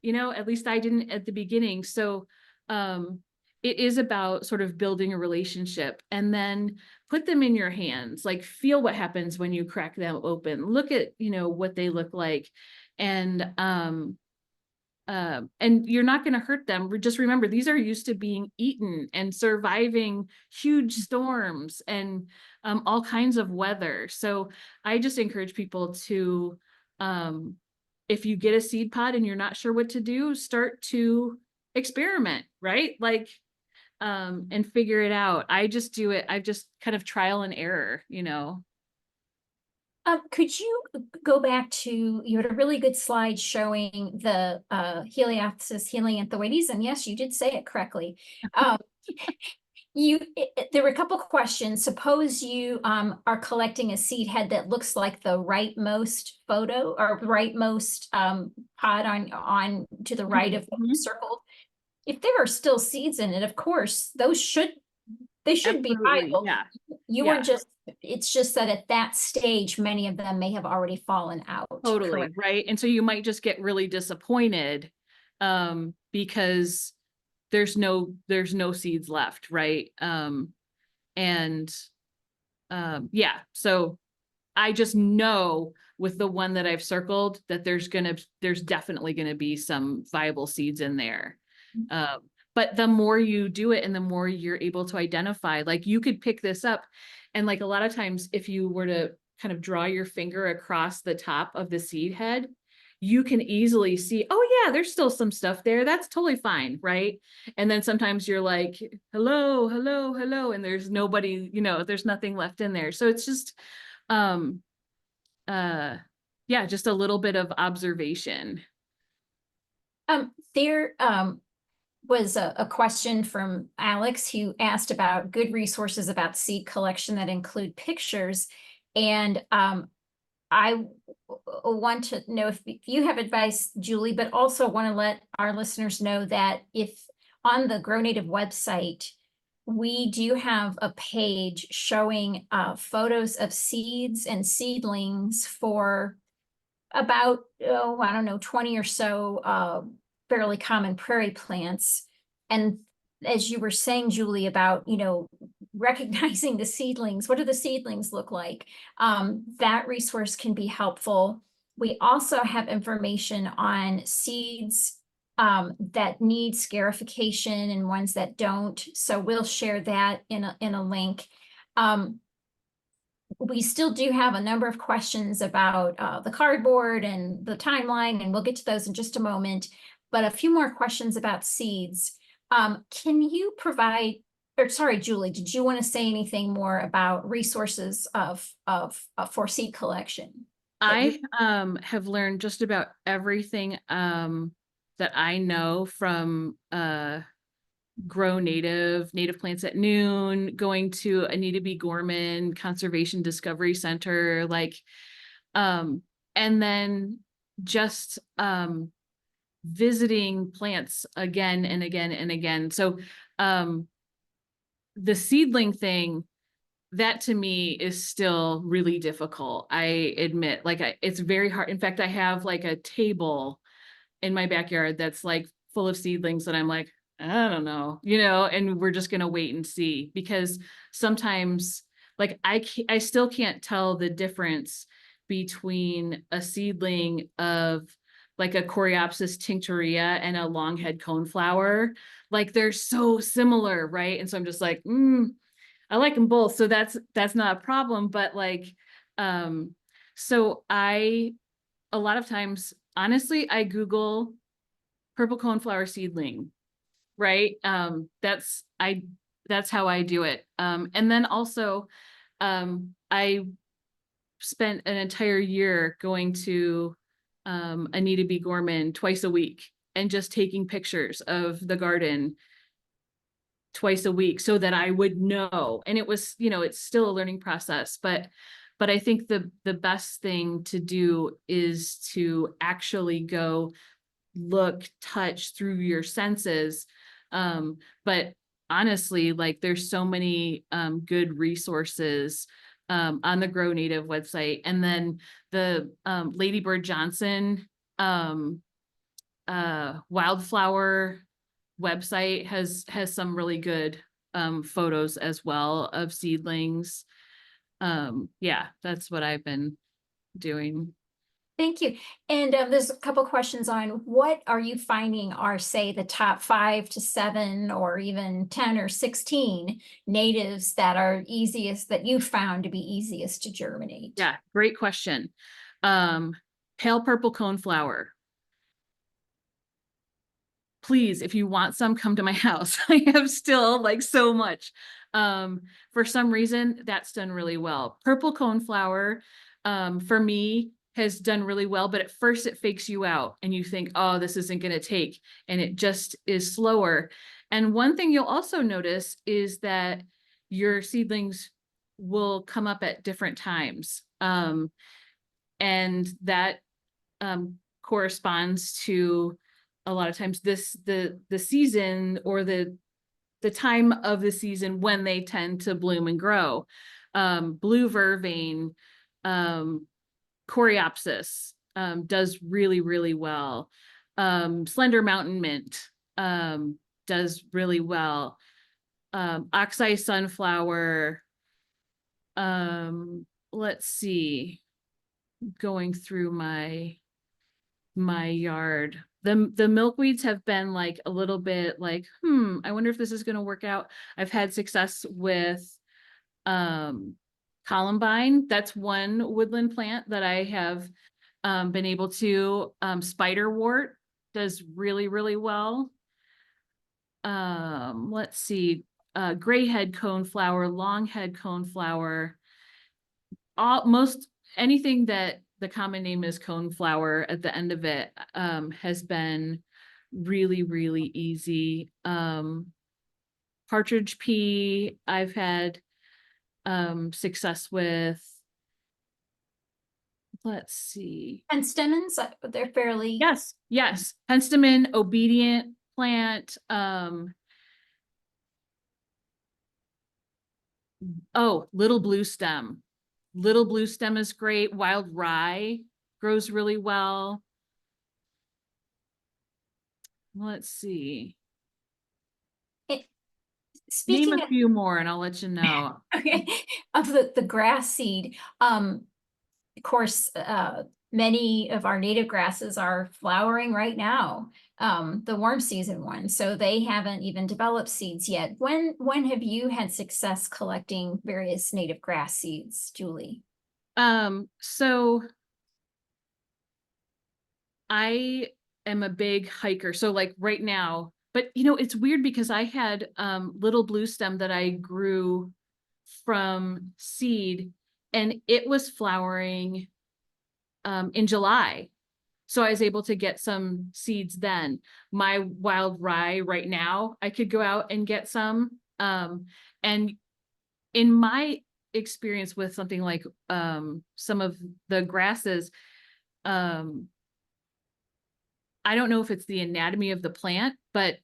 at least I didn't at the beginning. So it is about sort of building a relationship, and then put them in your hands, like feel what happens when you crack them open, look at, what they look like. And you're not going to hurt them. Just remember, these are used to being eaten and surviving huge storms and all kinds of weather. So I just encourage people to, if you get a seed pod and you're not sure what to do, start to experiment, right? Like, and figure it out. I just do it. I've just kind of trial and error, Could you go back to, you had a really good slide showing the Helianthus helianthoides, and yes, you did say it correctly. There were a couple questions. Suppose you are collecting a seed head that looks like the rightmost photo or rightmost pod on to the right of what you Mhm. circled. If there are still seeds in it, of course, they should be Absolutely. viable. Yeah. You were Yeah. just, it's just that at that stage, many of them may have already fallen out. Totally. Correct. Right. And so you might just get really disappointed because there's no seeds left. Right. And yeah, so I just know with the one that I've circled that there's definitely gonna be some viable seeds in there. Uh, but the more you do it and the more you're able to identify, like you could pick this up and like a lot of times if you were to kind of draw your finger across the top of the seed head, you can easily see, oh yeah, there's still some stuff there. That's totally fine, right? And then sometimes you're like, hello, hello, hello, and there's nobody, there's nothing left in there. So it's just um yeah, just a little bit of observation. There was a question from Alex who asked about good resources about seed collection that include pictures. And I want to know if you have advice, Julie, but also want to let our listeners know that if on the Grow Native website, we do have a page showing photos of seeds and seedlings for about, oh, I don't know, 20 or so fairly common prairie plants. And as you were saying, Julie, about, recognizing the seedlings, what do the seedlings look like? That resource can be helpful. We also have information on seeds that need scarification and ones that don't. So we'll share that in a link. We still do have a number of questions about the cardboard and the timeline, and we'll get to those in just a moment. But a few more questions about seeds. Can you provide, or sorry, Julie, did you want to say anything more about resources for seed collection? I have learned just about everything that I know from Grow Native Plants at Noon, going to Anita B. Gorman Conservation Discovery Center, and then just visiting plants again and again and again. So the seedling thing, that to me is still really difficult. I admit, it's very hard. In fact, I have like a table in my backyard that's like full of seedlings that I'm like, I don't know, and we're just going to wait and see because sometimes I still can't tell the difference between a seedling of like a Coreopsis tinctoria and a longhead coneflower. Like they're so similar, right? And so I'm just like, I like them both. So that's not a problem. But so a lot of times, honestly, I Google purple coneflower seedling, right? That's how I do it. And then also, I spent an entire year going to Anita B. Gorman twice a week and just taking pictures of the garden twice a week so that I would know. And it was, it's still a learning process, but I think the best thing to do is to actually go look, touch through your senses. But honestly, like there's so many good resources on the Grow Native website. And then the Lady Bird Johnson Wildflower website has some really good photos as well of seedlings. Yeah, that's what I've been doing. Thank you. And there's a couple questions on what are you finding are, say, the top 5 to 7 or even 10 or 16 natives that are easiest, that you found to be easiest to germinate? Yeah, great question. Pale purple coneflower. Please, if you want some, come to my house. I have still like so much. For some reason, that's done really well. Purple coneflower, for me, has done really well, but at first it fakes you out and you think, oh, this isn't going to take, and it just is slower. And one thing you'll also notice is that your seedlings will come up at different times. And that corresponds to a lot of times the season or the time of the season when they tend to bloom and grow. Blue vervain, coreopsis does really, really well. Slender mountain mint does really well. Oxeye sunflower. Let's see, going through my yard. The milkweeds have been like a little bit like, I wonder if this is going to work out. I've had success with columbine. That's one woodland plant that I have been able to. Spiderwort does really, really well. Let's see, gray head coneflower, long head coneflower, most anything that the common name is coneflower at the end of it has been really, really easy. Partridge pea, I've had success with. Let's see. And stamens, they're fairly. Yes. Penstemon, obedient plant. Oh, little blue stem. Little blue stem is great. Wild rye grows really well. Let's see. Name Speaking a few more and I'll let you know. okay, of the grass seed, of course, many of our native grasses are flowering right now, the warm season ones, so they haven't even developed seeds yet. When have you had success collecting various native grass seeds, Julie? So I am a big hiker. So like right now, but it's weird because I had little blue stem that I grew from seed and it was flowering in July. So I was able to get some seeds then. My wild rye right now, I could go out and get some. And in my experience with something like some of the grasses, I don't know if it's the anatomy of the plant, but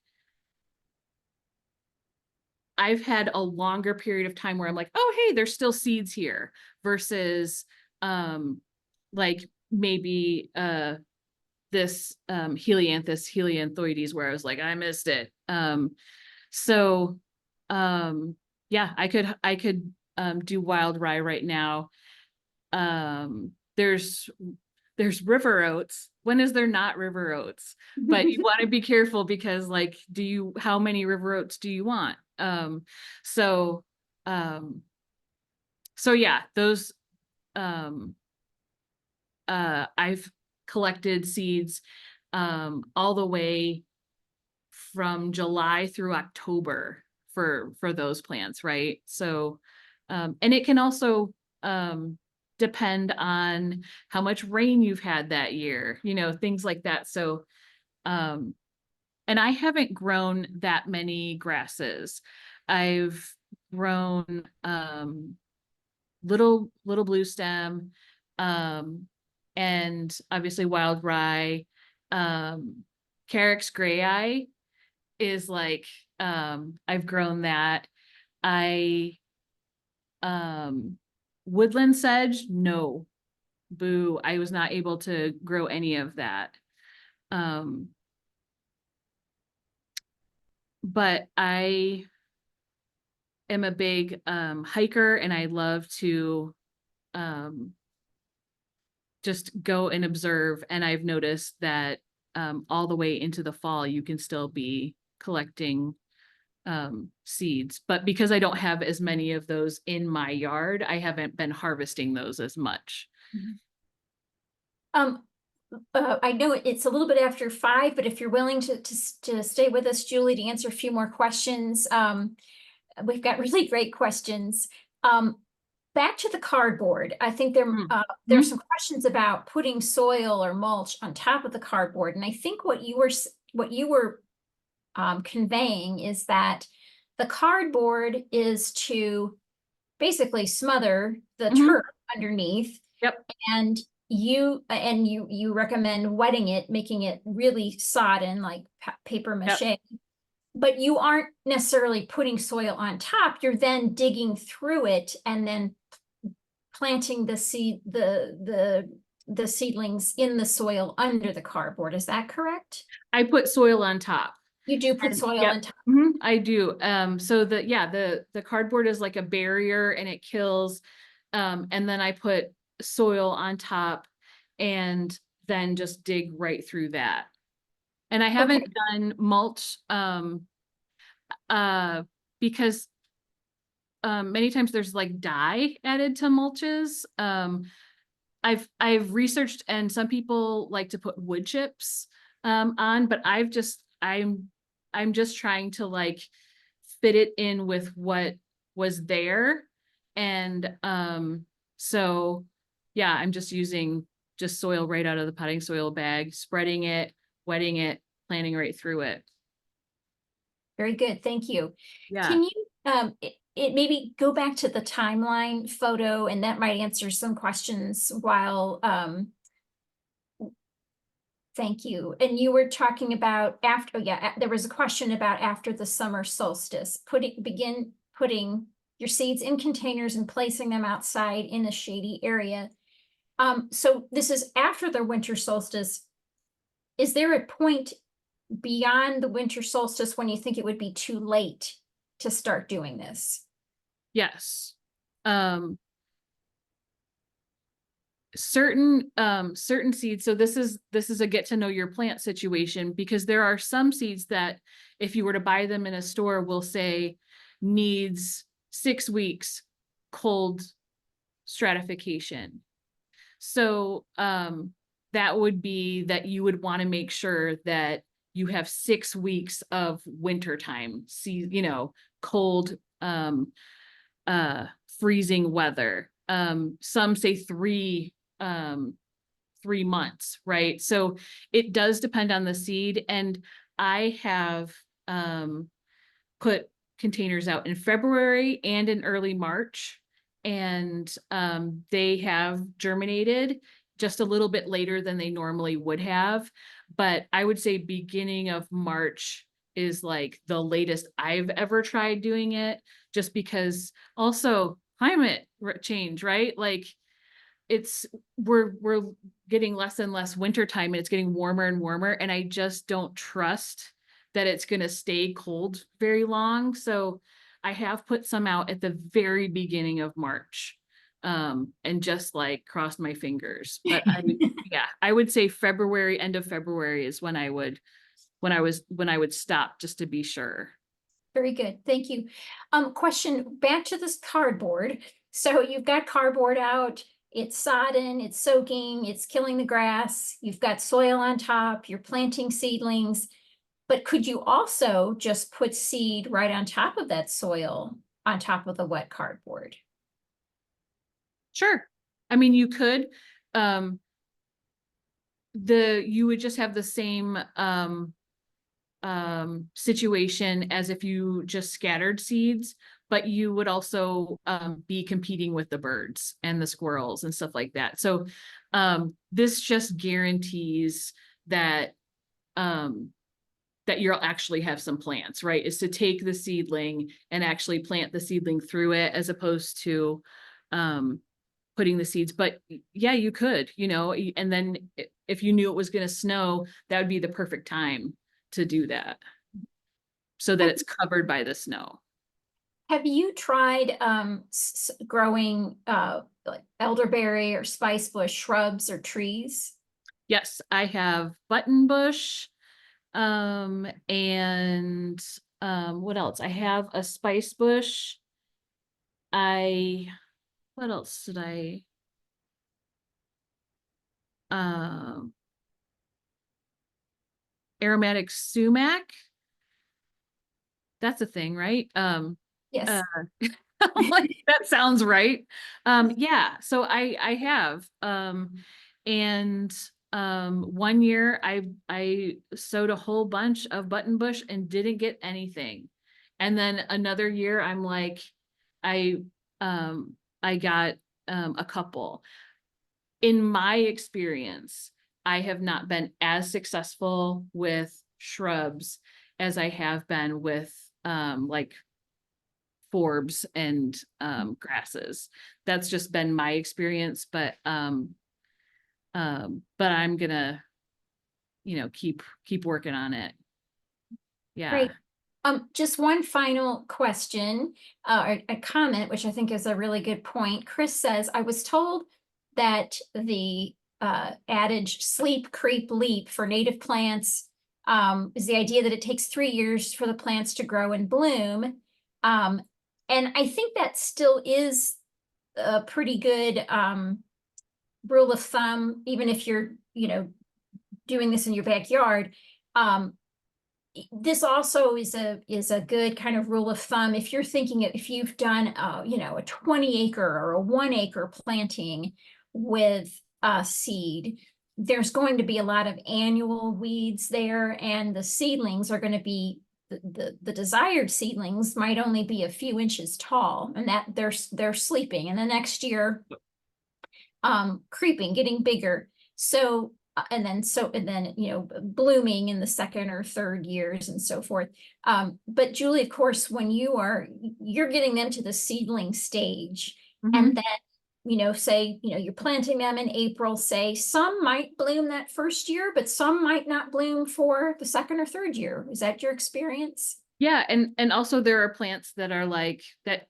I've had a longer period of time where I'm like, oh, hey, there's still seeds here versus like maybe this Helianthus helianthoides where I was like, I missed it. So yeah, I could do wild rye right now. There's river oats. When is there not river oats? But you want to be careful because like, how many river oats do you want? So yeah, those, I've collected seeds, all the way from July through October for those plants, right? So, and it can also, depend on how much rain you've had that year, things like that. So, and I haven't grown that many grasses. I've grown little blue stem, and obviously wild rye. Carex grayi is like, I've grown that. Woodland sedge, no, boo, I was not able to grow any of that. But I am a big hiker and I love to just go and observe. And I've noticed that all the way into the fall, you can still be collecting seeds, but because I don't have as many of those in my yard, I haven't been harvesting those as much. I know it's a little bit after 5, but if you're willing to stay with us, Julie, to answer a few more questions, we've got really great questions. Back to the cardboard. I think there's some questions about putting soil or mulch on top of the cardboard, and I think what you were conveying is that the cardboard is to basically smother the Mhm. turf underneath, Yep. and you recommend wetting it, making it really sodden like paper Yep. mache. But you aren't necessarily putting soil on top. You're then digging through it and then planting the seedlings in the soil under the cardboard. Is that correct? I put soil on top. You do put And soil yep, on top. I do. So the cardboard is like a barrier and it kills. And then I put soil on top and then just dig right through that. And I Okay. haven't done mulch uh because many times there's like dye added to mulches. I've researched and some people like to put wood chips on, but I'm just trying to like fit it in with what was there. And so yeah, I'm just using just soil right out of the potting soil bag, spreading it, wetting it, planting right through it. Very good. Thank you. Yeah. Can you it maybe go back to the timeline photo, and that might answer some questions while thank you. And you were talking about after, oh yeah, there was a question about after the summer solstice, begin putting your seeds in containers and placing them outside in a shady area. So this is after the winter solstice. Is there a point beyond the winter solstice when you think it would be too late to start doing this? Yes. Um certain seeds, so this is a get to know your plant situation, because there are some seeds that if you were to buy them in a store will say needs 6 weeks cold stratification. So that would be that you would want to make sure that you have 6 weeks of winter time, see, cold freezing weather. Some say 3 months, right? So it does depend on the seed. And I have put containers out in February and in early March, and they have germinated just a little bit later than they normally would have. But I would say beginning of March is like the latest I've ever tried doing it, just because also climate change, right? Like it's we're getting less and less winter time and it's getting warmer and warmer, and I just don't trust that it's going to stay cold very long. So I have put some out at the very beginning of March, and just like crossed my fingers. But yeah, I would say February, end of February is when I would stop, just to be sure. Very good. Thank you. Question back to this cardboard. So you've got cardboard out, it's sodden, it's soaking, it's killing the grass, you've got soil on top, you're planting seedlings, but could you also just put seed right on top of that soil, on top of the wet cardboard? Sure. I mean, you could, you would just have the same situation as if you just scattered seeds, but you would also be competing with the birds and the squirrels and stuff like that. So this just guarantees that that you'll actually have some plants, right? Is to take the seedling and actually plant the seedling through it, as opposed to putting the seeds. But yeah, you could, and then if you knew it was going to snow, that would be the perfect time to do that, so that Have, it's covered by the snow. have you tried growing like elderberry or spice bush shrubs or trees? Yes, I have button bush, and what else? I have a spice bush. What else did I? Um, Aromatic sumac. That's a thing, right? Uh, Yes. like that sounds right. Yeah, so I have, and one year I sowed a whole bunch of button bush and didn't get anything. And then another year I'm like, I I got a couple. In my experience, I have not been as successful with shrubs as I have been with like forbs and grasses. That's just been my experience, but I'm gonna, keep working on it. Yeah. Great. Just one final question, or a comment, which I think is a really good point. Chris says, I was told that the adage sleep, creep, leap for native plants is the idea that it takes 3 years for the plants to grow and bloom. And I think that still is a pretty good rule of thumb, even if you're, doing this in your backyard. This also is a good kind of rule of thumb if you're thinking if you've done a 20 acre or a 1 acre planting with seed, there's going to be a lot of annual weeds there, and the seedlings are going to be the desired seedlings might only be a few inches tall, and that they're sleeping, and the next year creeping, getting bigger. So and then blooming in the second or third years and so forth. But Julie, of course, when you're getting them to the seedling stage, and then say you're planting them in April, say some might bloom that first year, but some might not bloom for the second or third year. Is that your experience? Yeah, and also there are plants that are like that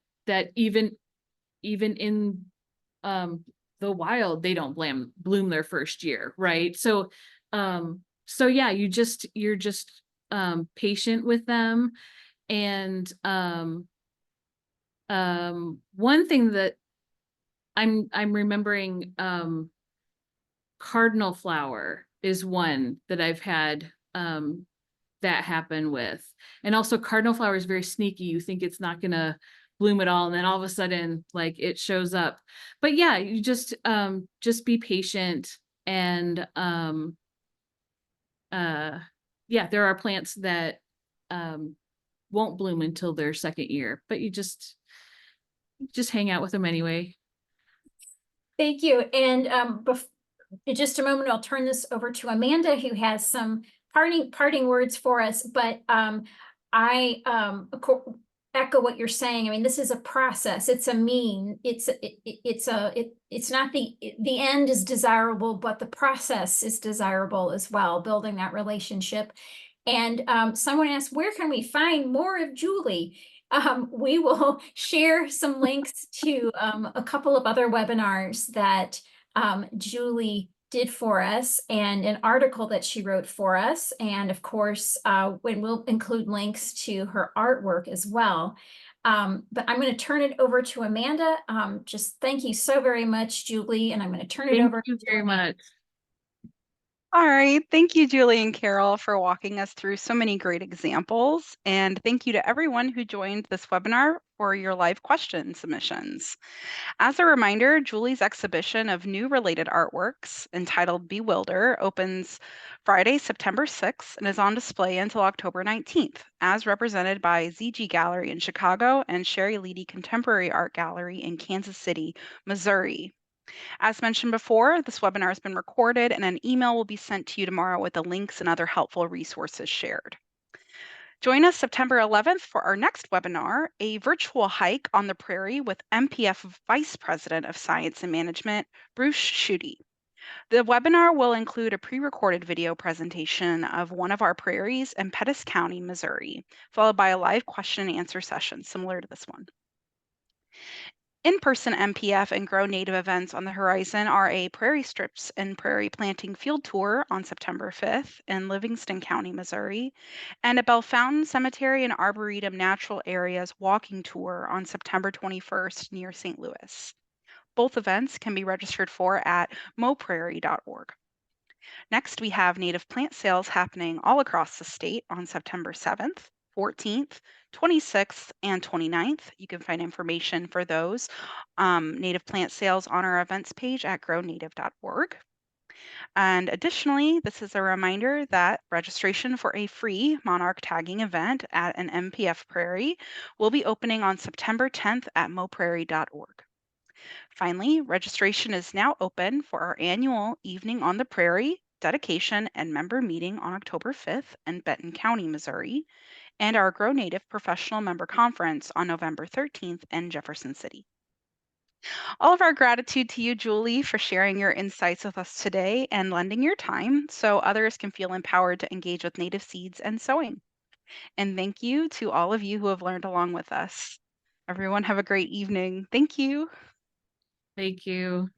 even in the wild, they don't bloom their first year, right? So yeah, you're just patient with them. And one thing that I'm remembering, cardinal flower is one that I've had that happen with. And also cardinal flower is very sneaky. You think it's not gonna bloom at all, and then all of a sudden like it shows up. But yeah, you just be patient. And yeah, there are plants that won't bloom until their second year, but you just hang out with them anyway. Thank you. And in just a moment, I'll turn this over to Amanda, who has some parting words for us. But I echo what you're saying. I mean, this is a process. It's a mean. It's not the end is desirable, but the process is desirable as well. Building that relationship. And someone asked, where can we find more of Julie? We will share some links to a couple of other webinars that Julie did for us, and an article that she wrote for us. And of course, we'll include links to her artwork as well. But I'm going to turn it over to Amanda. Just thank you so very much, Julie. And I'm going to turn it over Thank you to very Amanda. much. All right. Thank you, Julie and Carol, for walking us through so many great examples. And thank you to everyone who joined this webinar for your live question submissions. As a reminder, Julie's exhibition of new related artworks entitled BeWilder opens Friday, September 6th and is on display until October 19th, as represented by ZG Gallery in Chicago and Sherry Leedy Contemporary Art Gallery in Kansas City, Missouri. As mentioned before, this webinar has been recorded and an email will be sent to you tomorrow with the links and other helpful resources shared. Join us September 11th for our next webinar, a virtual hike on the prairie with MPF Vice President of Science and Management, Bruce Schutte. The webinar will include a pre-recorded video presentation of one of our prairies in Pettis County, Missouri, followed by a live question and answer session similar to this one. In-person MPF and Grow Native events on the horizon are a Prairie Strips and Prairie Planting Field Tour on September 5th in Livingston County, Missouri, and a Bellefontaine Cemetery and Arboretum Natural Areas walking tour on September 21st near St. Louis. Both events can be registered for at moprairie.org. Next, we have native plant sales happening all across the state on September 7th, 14th, 26th, and 29th. You can find information for those native plant sales on our events page at grownative.org. And additionally, this is a reminder that registration for a free monarch tagging event at an MPF prairie will be opening on September 10th at moprairie.org. Finally, registration is now open for our annual Evening on the Prairie dedication and member meeting on October 5th in Benton County, Missouri, and our Grow Native Professional Member Conference on November 13th in Jefferson City. All of our gratitude to you, Julie, for sharing your insights with us today and lending your time so others can feel empowered to engage with native seeds and sowing. And thank you to all of you who have learned along with us. Everyone, have a great evening. Thank you. Thank you.